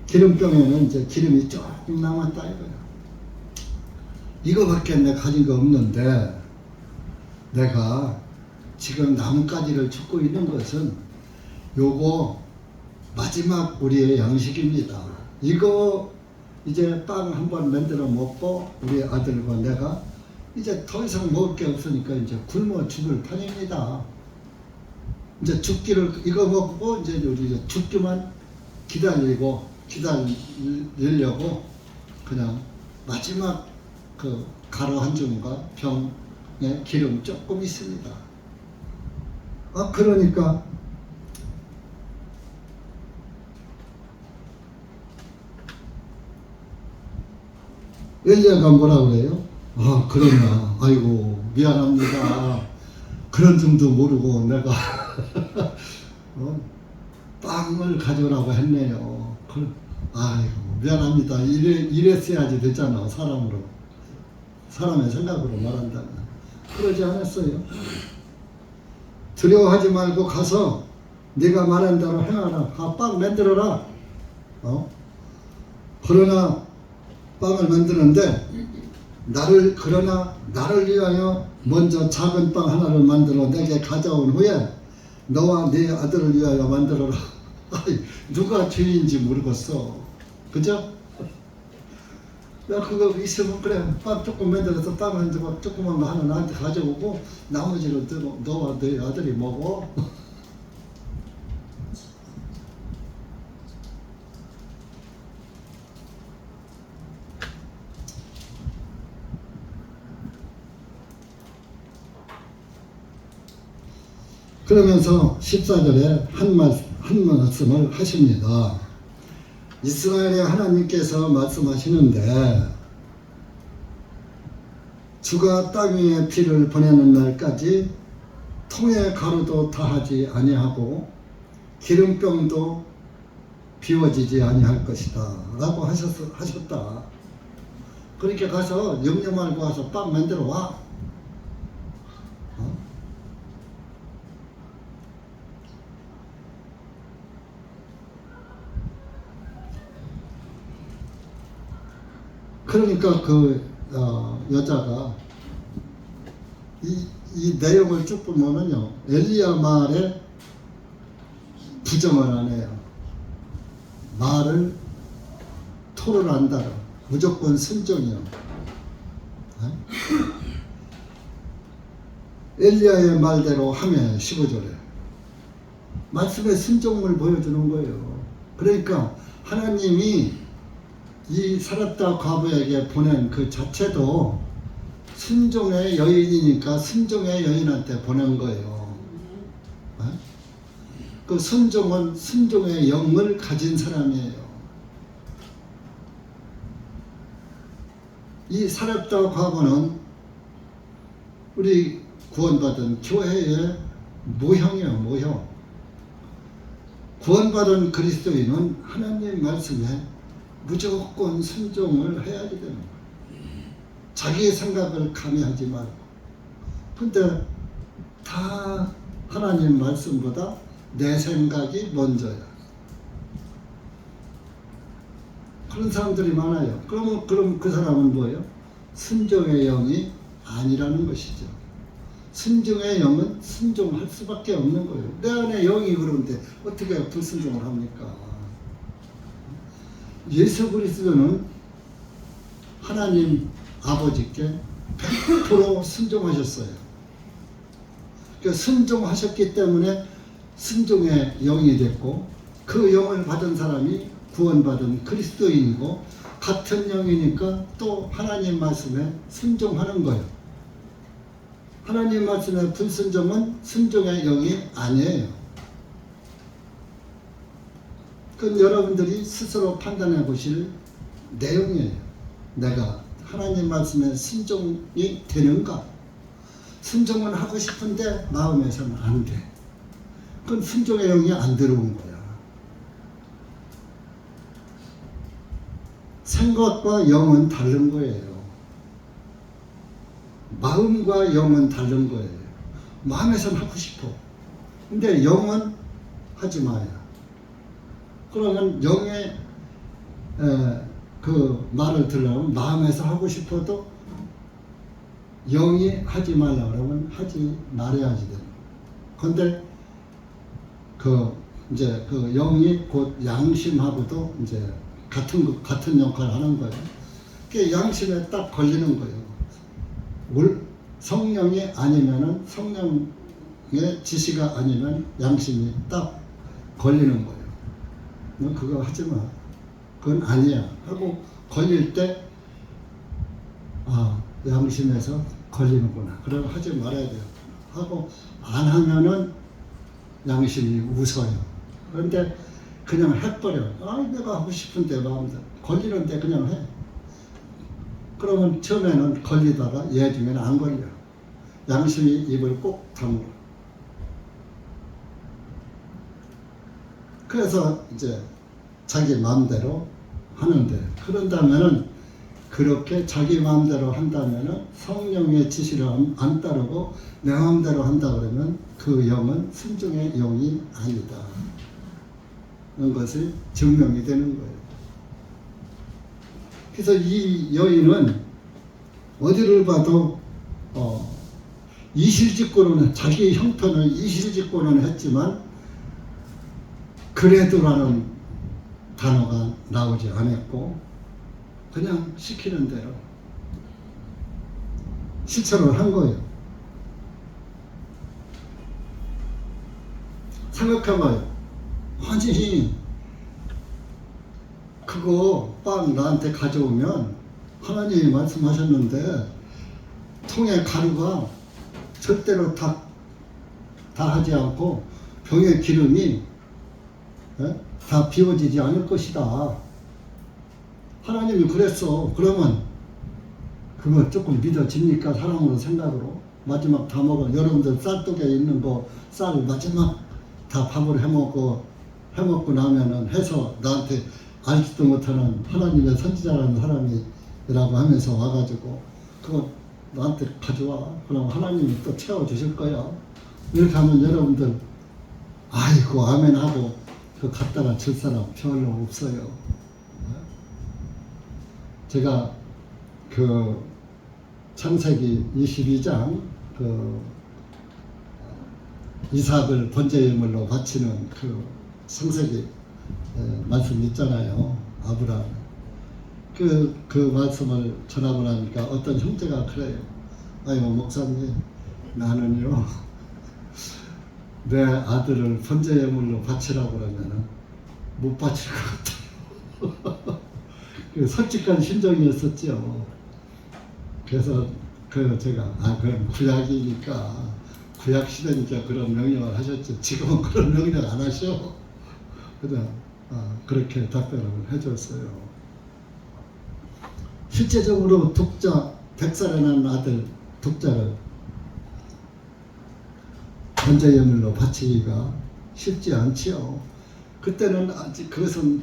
기름병에는 이제 기름이 조금 남았다 이거예요. 이거밖에 내가 가진 거 없는데 내가 지금 나뭇가지를 줍고 있는 것은 요거 마지막 우리의 양식입니다. 이거 이제 빵 한번 만들어 먹고 우리 아들과 내가 이제 더 이상 먹을 게 없으니까 이제 굶어 죽을 판입니다. 이제 죽기를 이거 먹고 이제 우리 죽기만 기다리려고 그냥 마지막 그 가루 한 줌과 병에 기름 조금 있습니다. 그러니까 엘리야가 뭐라 그래요? 그러냐. 아이고 미안합니다. 그런 점도 모르고 내가 빵을 가져오라고 했네요. 아이고 미안합니다. 이랬어야지 됐잖아. 사람의 생각으로 말한다면. 그러지 않았어요. 두려워하지 말고 가서 네가 말한 대로 행하라. 빵 만들어라. 그러나 빵을 만드는데 그러나 나를 위하여 먼저 작은 빵 하나를 만들어 내게 가져온 후에 너와 네 아들을 위하여 만들어라. 누가 죄인지 모르겠어. 그죠? 야, 그거 있으면 그래. 빵 조금 만들어서 빵 한 조각 조그만 거 하나 나한테 가져오고 나머지는 너와 네 아들이 먹어. 그러면서 14절에 한 말씀을 하십니다. 이스라엘의 하나님께서 말씀하시는데 주가 땅 위에 비를 보내는 날까지 통의 가루도 다하지 아니하고 기름병도 비워지지 아니할 것이다 라고 하셨다. 그렇게 가서 염려 말고 와서 빵 만들어 와. 그러니까 여자가 이 내용을 쭉 보면은요, 엘리야 말에 부정을 안 해요. 말을 토를 한다. 무조건 순종이요. 엘리야의 말대로 하면 15절에 말씀의 순종을 보여주는 거예요. 그러니까 하나님이 이 사렙다 과부에게 보낸 그 자체도 순종의 여인이니까 순종의 여인한테 보낸 거예요. 그 순종은 순종의 영을 가진 사람이에요. 이 사렙다 과부는 우리 구원받은 교회의 모형이에요. 모형. 구원받은 그리스도인은 하나님 말씀에 무조건 순종을 해야지 되는 거예요. 자기의 생각을 가미하지 말고. 근데 다 하나님 말씀보다 내 생각이 먼저야. 그런 사람들이 많아요. 그럼 그 사람은 뭐예요? 순종의 영이 아니라는 것이죠. 순종의 영은 순종할 수밖에 없는 거예요. 내 안에 영이 그런데 어떻게 불순종을 합니까? 예수 그리스도는 하나님 아버지께 100% 순종하셨어요. 그러니까 순종하셨기 때문에 순종의 영이 됐고 그 영을 받은 사람이 구원받은 그리스도인이고 같은 영이니까 또 하나님 말씀에 순종하는 거예요. 하나님 말씀의 불순종은 순종의 영이 아니에요. 그건 여러분들이 스스로 판단해 보실 내용이에요. 내가 하나님 말씀에 순종이 되는가? 순종은 하고 싶은데 마음에서는 안 돼. 그건 순종의 영이 안 들어온 거야. 생각과 영은 다른 거예요. 마음과 영은 다른 거예요. 마음에서는 하고 싶어. 근데 영은 하지 마요. 그러면 영의 그 말을 들으려면 마음에서 하고 싶어도 영이 하지 말라 그러면 하지 말아야지 되는 거예요. 근데 이제 그 영이 곧 양심하고도 이제 같은 역할을 하는 거예요. 그게 양심에 딱 걸리는 거예요. 성령이 아니면은 성령의 지시가 아니면 양심이 딱 걸리는 거예요. 너 그거 하지 마. 그건 아니야. 하고 걸릴 때, 양심에서 걸리는구나. 그럼 하지 말아야 돼요. 하고 안 하면은 양심이 웃어요. 그런데 그냥 해버려. 내가 하고 싶은데 마음대로. 걸리는데 그냥 해. 그러면 처음에는 걸리다가 예중에는 안 걸려. 양심이 입을 꼭 다물어. 그래서 이제 자기 마음대로 하는데, 그런다면은 그렇게 자기 마음대로 한다면 성령의 지시를 안 따르고 내 마음대로 한다 그러면 그 영은 순종의 영이 아니다. 그런 것이 증명이 되는 거예요. 그래서 이 여인은 어디를 봐도 이실직고는 자기 형편을 이실직고는 했지만 그래도라는 단어가 나오지 않았고 그냥 시키는 대로 실천을 한 거예요. 생각해봐요. 아니 그거 빵 나한테 가져오면 하나님이 말씀하셨는데 통에 가루가 절대로 다 하지 않고 병의 기름이 다 비워지지 않을 것이다. 하나님이 그랬어. 그러면 그거 조금 믿어집니까? 사람으로 생각으로. 마지막 다 먹어. 여러분들 쌀떡에 있는 거 쌀 마지막 다 밥을 해먹고 나면은 해서 나한테 알지도 못하는 하나님의 선지자라는 사람이라고 하면서 와가지고 그거 나한테 가져와. 그럼 하나님이 또 채워주실 거야. 이렇게 하면 여러분들 아이고 아멘 하고 그 갖다가 줄 사람 별로 없어요. 제가 그 창세기 22장 그 이삭을 번제예물로 바치는 그 창세기 말씀 있잖아요. 아브라함. 그 말씀을 전하고 나니까 어떤 형제가 그래요. 아이고 목사님 나는요 내 아들을 번제예물로 바치라고 그러면은 못 바칠 것 같아요. 솔직한 심정이었었죠. 그래서 제가 그럼 구약이니까 구약 시대니까 그런 명령을 하셨죠. 지금은 그런 명령 안 하셔. 그냥 그렇게 답변을 해줬어요. 실제적으로 독자 100살에 난 아들 독자를 번제예물로 바치기가 쉽지 않지요. 그때는 아직 그것은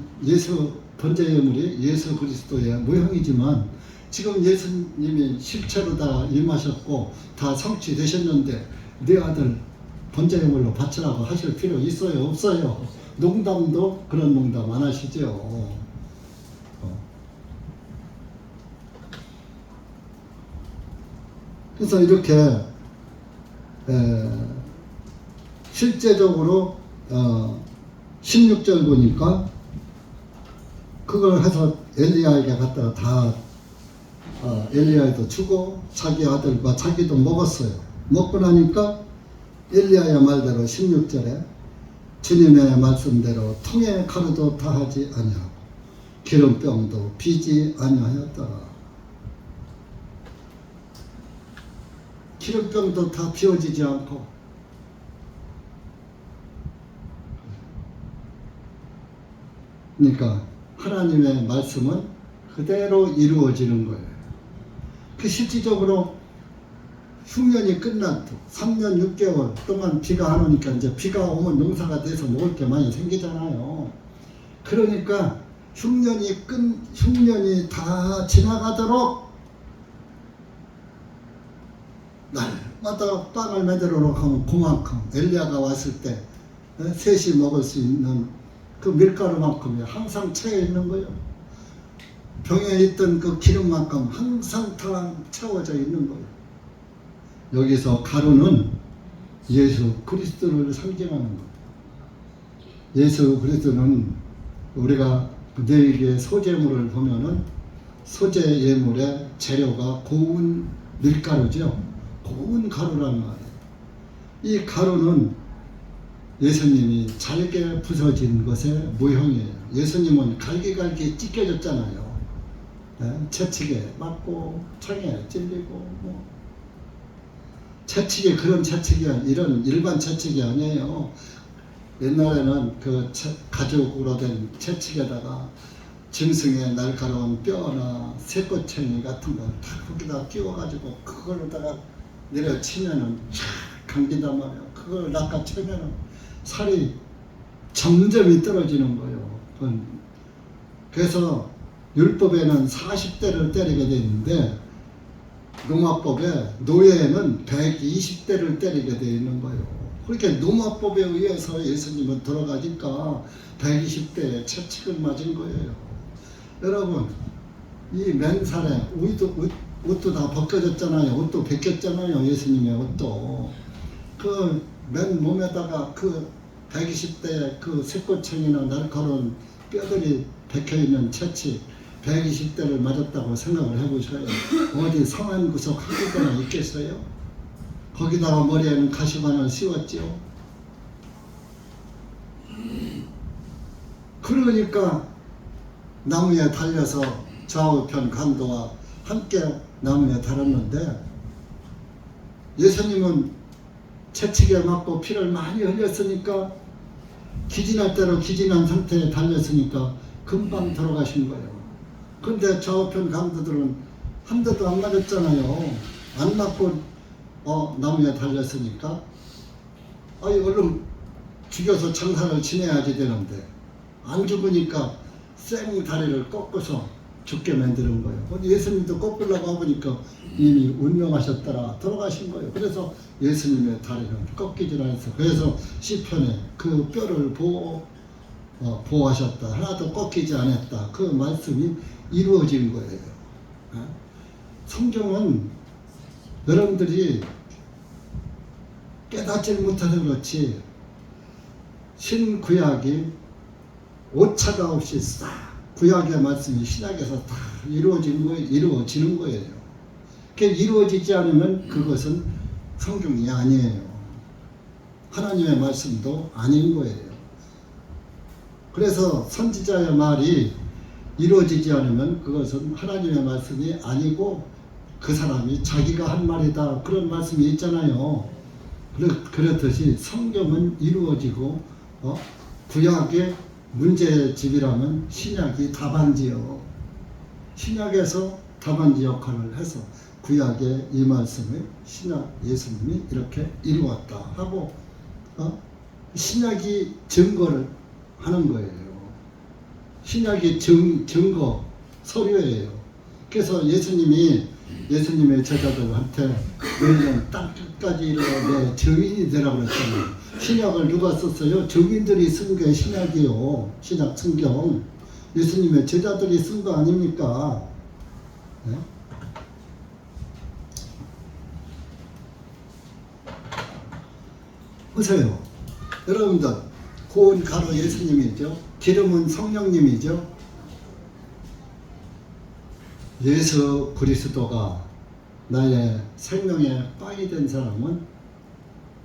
번제예물이 예수 그리스도의 모형이지만 지금 예수님이 실체로 다 임하셨고 다 성취되셨는데 내 아들 번제예물로 바치라고 하실 필요 있어요? 없어요? 농담도 그런 농담 안 하시죠. 그래서 이렇게 실제적으로 16절 보니까 그걸 해서 엘리야에게 갖다가 다 엘리야에도 주고 자기 아들과 자기도 먹었어요. 먹고 나니까 엘리야의 말대로 16절에 주님의 말씀대로 통에 가루도 다하지 아니하고 기름병도 비지 아니하였더라. 기름병도 다 비워지지 않고 그러니까 하나님의 말씀은 그대로 이루어지는 거예요. 그 실질적으로 흉년이 끝난 3년 6개월 동안 비가 안 오니까 이제 비가 오면 농사가 돼서 먹을 게 많이 생기잖아요. 그러니까 흉년이 다 지나가도록 날마다 빵을 만들어 놓고 하면 그만큼 엘리야가 왔을 때 셋이 먹을 수 있는 그 밀가루만큼이 항상 채워 있는 거예요. 병에 있던 그 기름만큼 항상 다 채워져 있는 거예요. 여기서 가루는 예수 그리스도를 상징하는 거예요. 예수 그리스도는 우리가 내일의 소재물을 보면은 소재 예물의 재료가 고운 밀가루죠. 고운 가루란 말이에요. 이 가루는 예수님이 잘게 부서진 것의 모형이에요. 예수님은 갈기갈기 찢겨졌잖아요. 채찍에 맞고 창에 찔리고 채찍이 그런 채찍이 이런 일반 채찍이 아니에요. 옛날에는 그 가죽으로 된 채찍에다가 짐승의 날카로운 뼈나 쇠꼬챙이 같은 거 다 거기다 끼워가지고 그걸로다가 내려치면은 촥 감긴단 말이에요. 그걸 낚아채면은 살이 점점이 떨어지는 거예요. 그래서 율법에는 40대를 때리게 돼 있는데 노마법에 노예는 120대를 때리게 돼 있는 거예요. 그렇게 노마법에 의해서 예수님은 돌아가니까 120대에 채찍을 맞은 거예요. 여러분, 이 맨살에 옷도 다 벗겨졌잖아요. 옷도 벗겼잖아요. 예수님의 옷도. 그 맨 몸에다가 그 120대의 그 쇠꼬챙이나 날카로운 뼈들이 박혀있는 채찍 120대를 맞았다고 생각을 해보셔요. 어디 성한 구석 한 군데나 있겠어요? 거기다가 머리에는 가시관을 씌웠지요. 그러니까 나무에 달려서 좌우편 강도와 함께 나무에 달았는데 예수님은 채찍에 맞고 피를 많이 흘렸으니까 기진할 대로 기진한 상태에 달렸으니까 금방 돌아가신 거예요. 근데 좌우편 강도들은 한 대도 안 맞았잖아요. 안 맞고 나무에 달렸으니까 얼른 죽여서 장사를 지내야지 되는데 안 죽으니까 쌩 다리를 꺾어서 죽게 만드는 거예요. 예수님도 꺾으려고 하니까 이미 운명하셨더라 돌아가신 거예요. 그래서 예수님의 다리는 꺾이질 않았어요. 그래서 시편에 그 뼈를 보호하셨다. 하나도 꺾이지 않았다. 그 말씀이 이루어진 거예요. 성경은 여러분들이 깨닫지 못해서 그렇지 신구약이 오차가 없이 싹 구약의 말씀이 신약에서 다 이루어지는 거예요. 그게 이루어지지 않으면 그것은 성경이 아니에요. 하나님의 말씀도 아닌 거예요. 그래서 선지자의 말이 이루어지지 않으면 그것은 하나님의 말씀이 아니고 그 사람이 자기가 한 말이다. 그런 말씀이 있잖아요. 그렇듯이 성경은 이루어지고 구약의 문제집이라면 신약이 답안지요. 신약에서 답안지 역할을 해서 구약의 이 말씀을 신약 예수님이 이렇게 이루었다 하고 신약이 증거를 하는 거예요. 신약이 증거 서류예요. 그래서 예수님의 제자들한테 너희는 땅 끝까지 이르러 내 증인이 되라고 그랬잖아요. 신약을 누가 썼어요? 증인들이 쓴 게 신약이요. 신약 성경. 예수님의 제자들이 쓴 거 아닙니까? 네? 보세요. 여러분들 고운 가루 예수님이죠. 기름은 성령님이죠. 예수 그리스도가 나의 생명의 빵이 된 사람은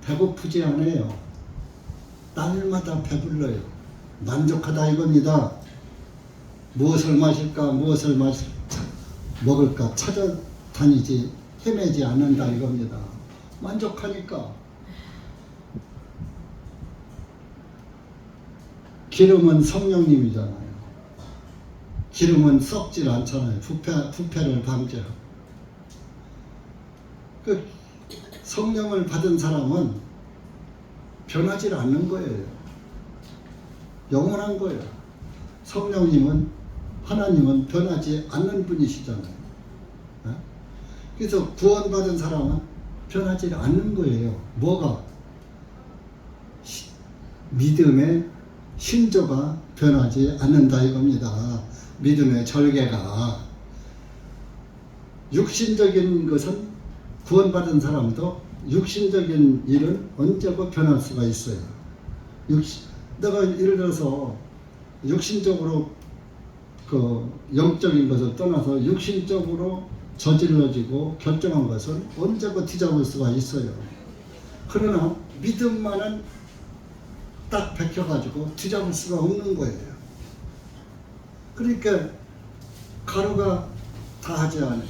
배고프지 않아요. 날마다 배불러요. 만족하다 이겁니다. 무엇을 마실까 무엇을 먹을까 찾아다니지 헤매지 않는다 이겁니다. 만족하니까. 기름은 성령님이잖아요. 기름은 썩질 않잖아요. 부패를 방지하고. 그 성령을 받은 사람은 변하지 않는 거예요. 영원한 거예요. 성령님은 하나님은 변하지 않는 분이시잖아요. 그래서 구원받은 사람은 변하지 않는 거예요. 뭐가? 믿음의 신조가 변하지 않는다 이겁니다. 믿음의 절개가. 육신적인 것은 구원받은 사람도 육신적인 일은 언제고 변할 수가 있어요. 내가 예를 들어서 육신적으로 그 영적인 것을 떠나서 육신적으로 저질러지고 결정한 것은 언제고 뒤잡을 수가 있어요. 그러나 믿음만은 딱 베껴가지고 뒤잡을 수가 없는 거예요. 그러니까 가루가 다 하지 않아요.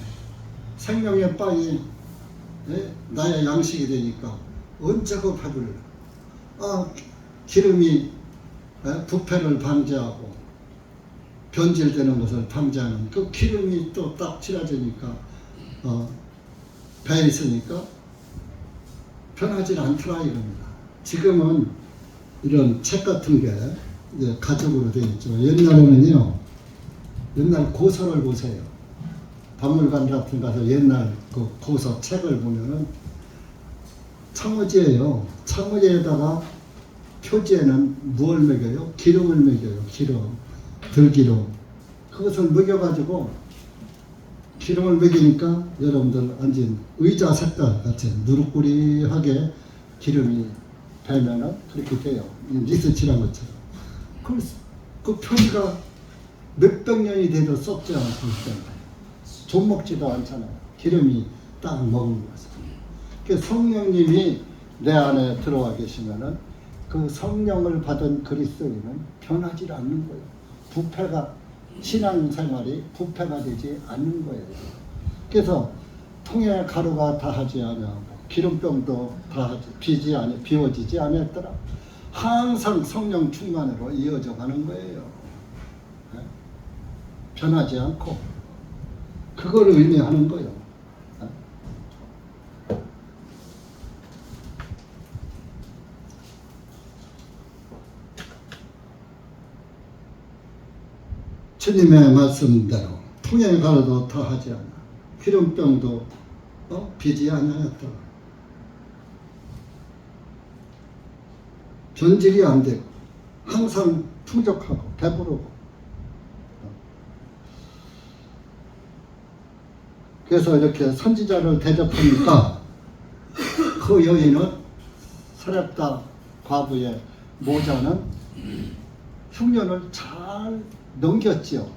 생명의 빵이 나의 양식이 되니까 언제고 배불러. 기름이 부패를 방지하고 변질되는 것을 방지하는 그 기름이 또 딱 칠해지니까 배에 있으니까 변하지 않더라 이겁니다. 지금은 이런 책 같은 게 이제 가죽으로 되어 있죠. 옛날에는요 옛날 고서를 보세요. 박물관 같은 가서 옛날 그 고서 책을 보면은 창호지예요. 창호지에다가 표지에는 무엇을 먹여요? 기름을 먹여요. 기름, 들기름. 그것을 먹여가지고 기름을 먹이니까 여러분들 앉은 의자 색깔 같이 누룩꾸리하게 기름이 배면은 그렇게 돼요. 리스칠한 것처럼. 그 표지가 몇백 년이 돼도 썩지 않고 있잖아요. 좀 먹지도 않잖아요. 기름이 딱 먹은 것을. 그 성령님이 내 안에 들어와 계시면은 그 성령을 받은 그리스도인은 변하지 않는 거예요. 부패가 신앙생활이 부패가 되지 않는 거예요. 그래서 통에 가루가 다하지 아니하고 기름병도 다하지 비워지지 아니했더라. 항상 성령 충만으로 이어져 가는 거예요. 네? 변하지 않고 그걸 의미하는 거예요. 네? 주님의 말씀대로 통에 가루도 다하지 않아 기름병도 비지 아니하였다. 변질이 안 되고 항상 풍족하고 배부르고. 그래서 이렇게 선지자를 대접하니까 그 여인은 사렙다 과부의 모자는 흉년을 잘 넘겼지요.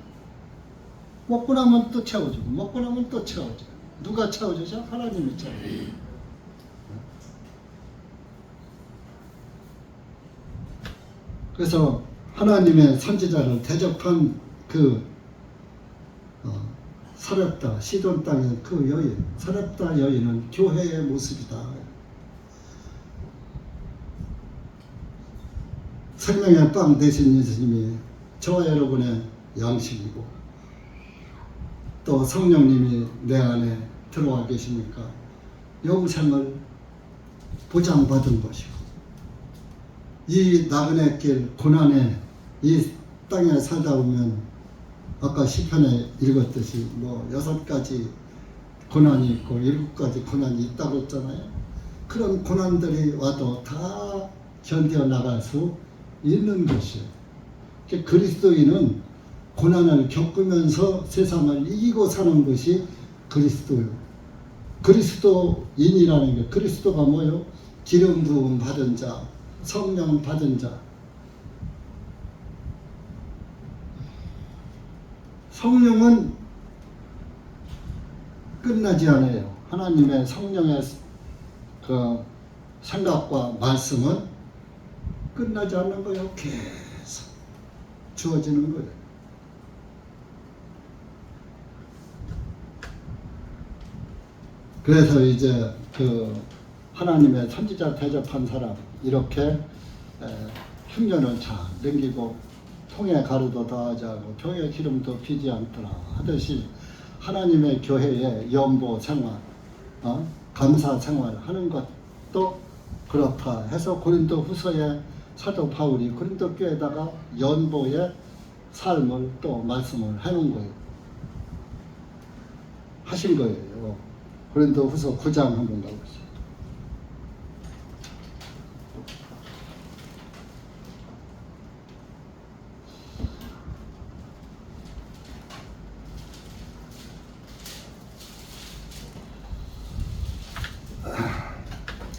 먹고 나면 또 채워주고 먹고 나면 또 채워주고. 누가 채워주죠? 하나님이 채워주죠. 그래서 하나님의 선지자를 대접한 그 사렙다 시돈 땅의 그 여인, 사렙다 여인은 교회의 모습이다. 생명의 빵 되신 예수님이 저와 여러분의 양식이고 또 성령님이 내 안에 들어와 계시니까 영생을 보장받은 것이고 이 나그네 길 고난에 이 땅에 살다 보면 아까 시편에 읽었듯이 뭐 6가지 고난이 있고 7가지 고난이 있다고 했잖아요. 그런 고난들이 와도 다 견뎌 나갈 수 있는 것이에요. 그리스도인은 고난을 겪으면서 세상을 이기고 사는 것이 그리스도예요. 그리스도인이라는 게 그리스도가 뭐예요? 기름 부음 받은 자, 성령 받은 자. 성령은 끝나지 않아요. 하나님의 성령의 그 생각과 말씀은 끝나지 않는 거예요. 계속 주어지는 거예요. 그래서 이제 그 하나님의 선지자 대접한 사람 이렇게 흉년을 잘 넘기고 통에 가루도 다하지 않고 병에 기름도 비지 않더라 하듯이 하나님의 교회의 연보 생활, 감사 생활 하는 것도 그렇다 해서 고린도 후서에 사도 바울이 고린도 교회에다가 연보의 삶을 또 말씀을 해놓은 거예요. 하신 거예요. 고린도 후서 9장 한번 가보시죠.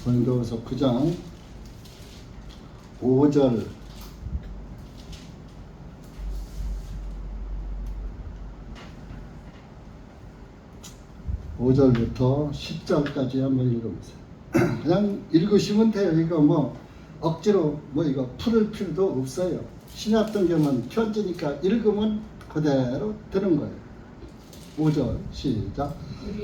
고린도후서 9장 5절 5절부터 10절까지 한번 읽어보세요. 그냥 읽으시면 돼요. 이거 뭐 억지로 뭐 이거 풀을 필요도 없어요. 신약성경은 편지니까 읽으면 그대로 드는 거예요. 5절 시작.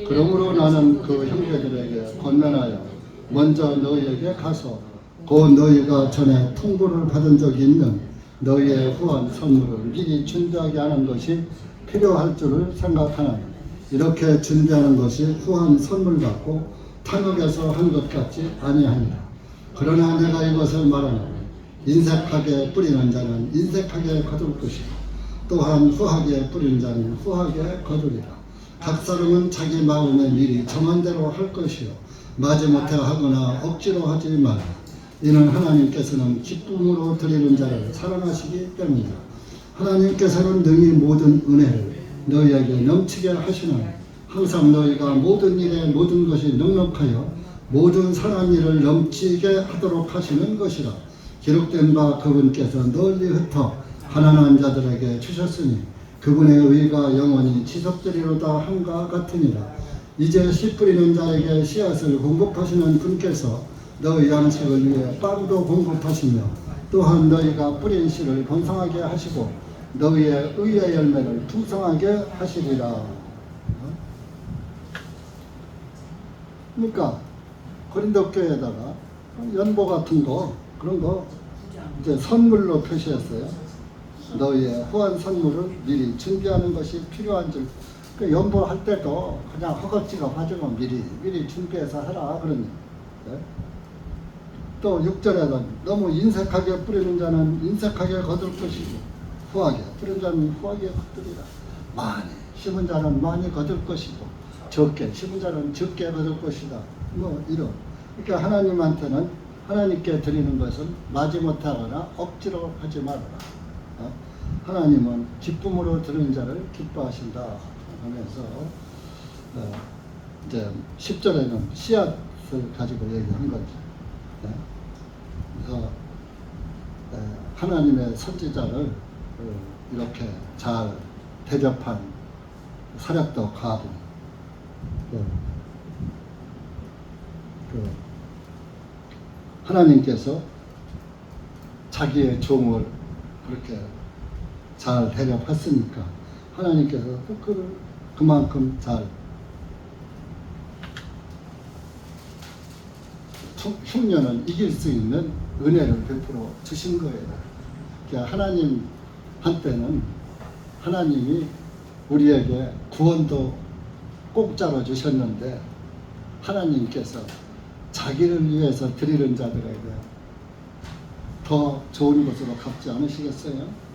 그러므로 나는 그 형제들에게 권면하여 먼저 너희에게 가서 곧 너희가 전에 통보를 받은 적이 있는 너희의 후한 선물을 미리 준비하게 하는 것이 필요할 줄을 생각하나 이렇게 준비하는 것이 후한 선물 같고 탐욕에서 한 것 같지 아니하니라. 그러나 내가 이것을 말하노니 인색하게 뿌리는 자는 인색하게 거둘 것이고 또한 후하게 뿌린 자는 후하게 거두리라. 각 사람은 자기 마음에 미리 정한 대로 할 것이요 마지못해 하거나 억지로 하지 말라. 이는 하나님께서는 기쁨으로 드리는 자를 사랑하시기 때문이다. 하나님께서는 능히 모든 은혜를 너희에게 넘치게 하시나니 항상 너희가 모든 일에 모든 것이 넉넉하여 모든 선한 일을 넘치게 하도록 하시는 것이라. 기록된 바 그분께서 널리 흩어 가난한 자들에게 주셨으니 그분의 의가 영원히 지속되리로다 함과 같으니라. 이제 씨 뿌리는 자에게 씨앗을 공급하시는 분께서 너희 양식을 위해 빵도 공급하시며 또한 너희가 뿌린 씨를 번성하게 하시고 너희의 의의 열매를 풍성하게 하시리라. 그러니까 고린도 교회에다가 연보 같은 거 그런 거 이제 선물로 표시했어요. 너희의 후한 선물을 미리 준비하는 것이 필요한 줄. 그 연보할 때도 그냥 허겁지겁 하지만 미리 준비해서 하라 그러니. 네? 또 6절에는 너무 인색하게 뿌리는 자는 인색하게 거둘 것이고 후하게 뿌리는 자는 후하게 거두리라. 많이 심은 자는 많이 거둘 것이고 적게 심은 자는 적게 거둘 것이다. 뭐 이런. 그러니까 하나님한테는 하나님께 드리는 것은 마지못하거나 억지로 하지 말아라. 하나님은 기쁨으로 드리는 자를 기뻐하신다 하면서 이제 10절에는 씨앗을 가지고 얘기한 거죠. 그래서 하나님의 선지자를 이렇게 잘 대접한 사렙도 가부, 하나님께서 자기의 종을 그렇게 잘 대접했으니까 하나님께서 그만큼 잘 흉년을 이길 수 있는 은혜를 베풀어 주신 거예요. 그러니까 하나님한테는 하나님이 우리에게 구원도 공짜로 주셨는데 하나님께서 자기를 위해서 드리는 자들에게 더 좋은 것으로 갚지 않으시겠어요?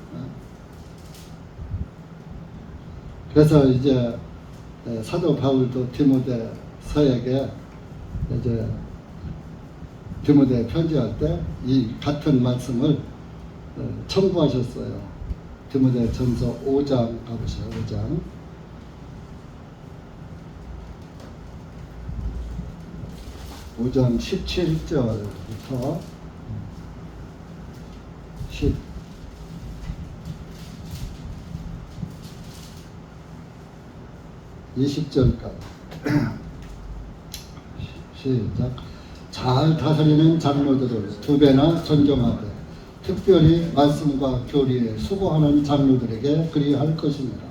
그래서 이제 사도 바울도 디모데서에게 이제 디모데 편지할 때 이 같은 말씀을 첨부하셨어요. 디모데 전서 5장 가보세요. 5장 17절부터 20절까지 시작. 잘 다스리는 장로들을 2배나 존경하되 특별히 말씀과 교리에 수고하는 장로들에게 그리할 것입니다.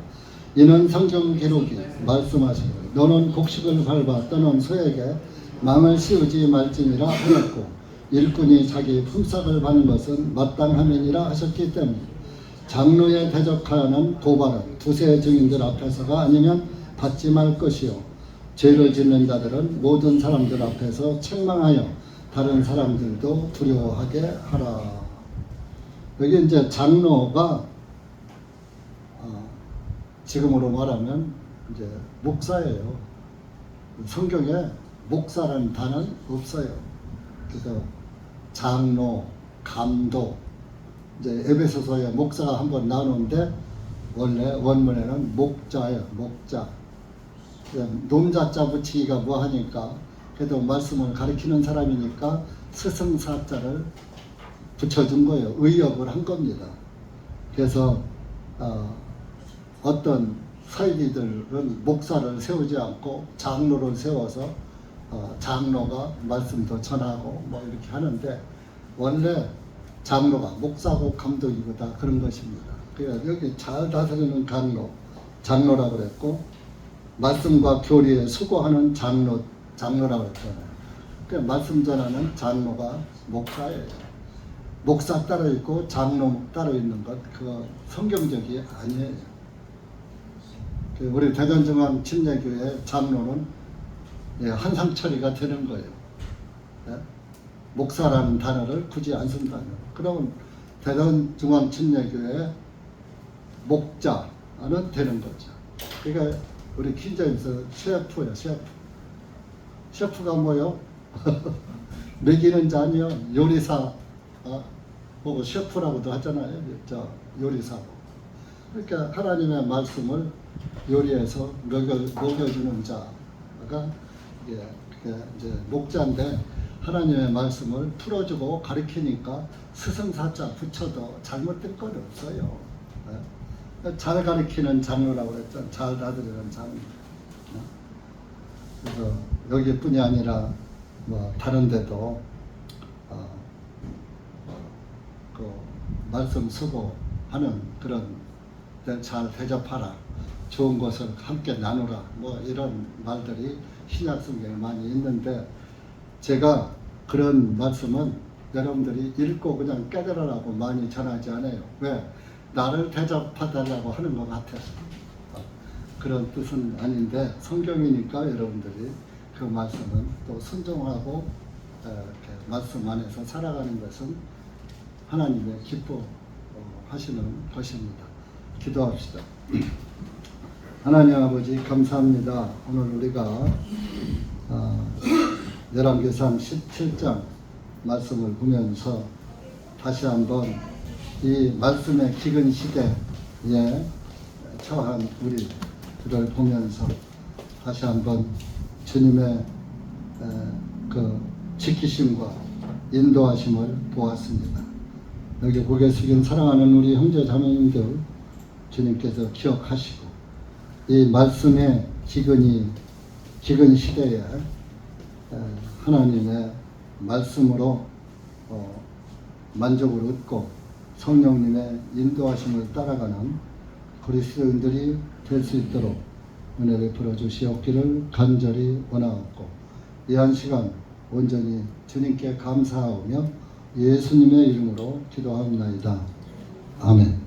이는 성경 기록이 말씀하시기를 너는 곡식을 밟아 떠난 소에게 망을 씌우지 말지니라 하였고 일꾼이 자기 품삯을 받는 것은 마땅함이니라 하셨기 때문에 장로에 대적하는 고발은 두세 증인들 앞에서가 아니면 받지 말 것이요 죄를 짓는 자들은 모든 사람들 앞에서 책망하여 다른 사람들도 두려워하게 하라. 여기 이제 장로가 지금으로 말하면 이제 목사예요. 성경에 목사라는 단어는 없어요. 그래서 장로, 감독, 이제 에베소서에 목사가 한번 나오는데 원래 원문에는 목자예요. 목자. 놈자자 붙이기가 뭐하니까 그래도 말씀을 가르치는 사람이니까 스승사자를 붙여준 거예요. 의역을 한 겁니다. 그래서 어떤 사이비들은 목사를 세우지 않고 장로를 세워서 장로가 말씀도 전하고 뭐 이렇게 하는데 원래 장로가 목사고 감독이고 다 그런 것입니다. 그래서 여기 잘 다스리는 장로라고 그랬고 말씀과 교리에 수고하는 장로라고 했잖아요. 그 말씀 전하는 장로가 목사예요. 목사 따로 있고 장로 따로 있는 것 그거 성경적이 아니에요. 우리 대전중앙 침례교회 장로는 한상철이가 되는 거예요. 목사라는 단어를 굳이 안 쓴다면. 그러면 대전중앙 침례교회 목자는 되는 거죠. 그러니까 우리 킨자에서 셰프야, 셰프. 셰프가 뭐요? 먹이는 자녀, 요리사, 보고 셰프라고도 하잖아요. 저 요리사고. 그러니까 하나님의 말씀을 요리해서 먹여주는 자가 이게 이제 목자인데 하나님의 말씀을 풀어주고 가르치니까 스승사자 붙여도 잘못된 건 없어요. 잘 가르치는 장로라고 그랬죠. 잘 다스리는 장로. 그래서 여기뿐이 아니라 뭐 다른 데도 그 말씀 수고하는 그런 잘 대접하라, 좋은 것을 함께 나누라, 뭐 이런 말들이 신약 성경에 많이 있는데 제가 그런 말씀은 여러분들이 읽고 그냥 깨달으라고 많이 전하지 않아요. 왜? 나를 대접해달라고 하는 것 같아서. 그런 뜻은 아닌데 성경이니까 여러분들이 그 말씀은 또 순종하고 이렇게 말씀 안에서 살아가는 것은 하나님의 기뻐하시는 것입니다. 기도합시다. 하나님 아버지 감사합니다. 오늘 우리가 열왕기상 17장 말씀을 보면서 다시 한번 이 말씀의 기근 시대에 처한 우리들을 보면서 다시 한번 주님의 그 지키심과 인도하심을 보았습니다. 여기 고개 숙인 사랑하는 우리 형제 자매님들 주님께서 기억하시고 이 말씀의 기근 시대에 하나님의 말씀으로 만족을 얻고 성령님의 인도하심을 따라가는 그리스도인들이 될 수 있도록 은혜를 베풀어 주시옵기를 간절히 원하옵고 이 한 시간 온전히 주님께 감사하오며 예수님의 이름으로 기도합니다. 아멘.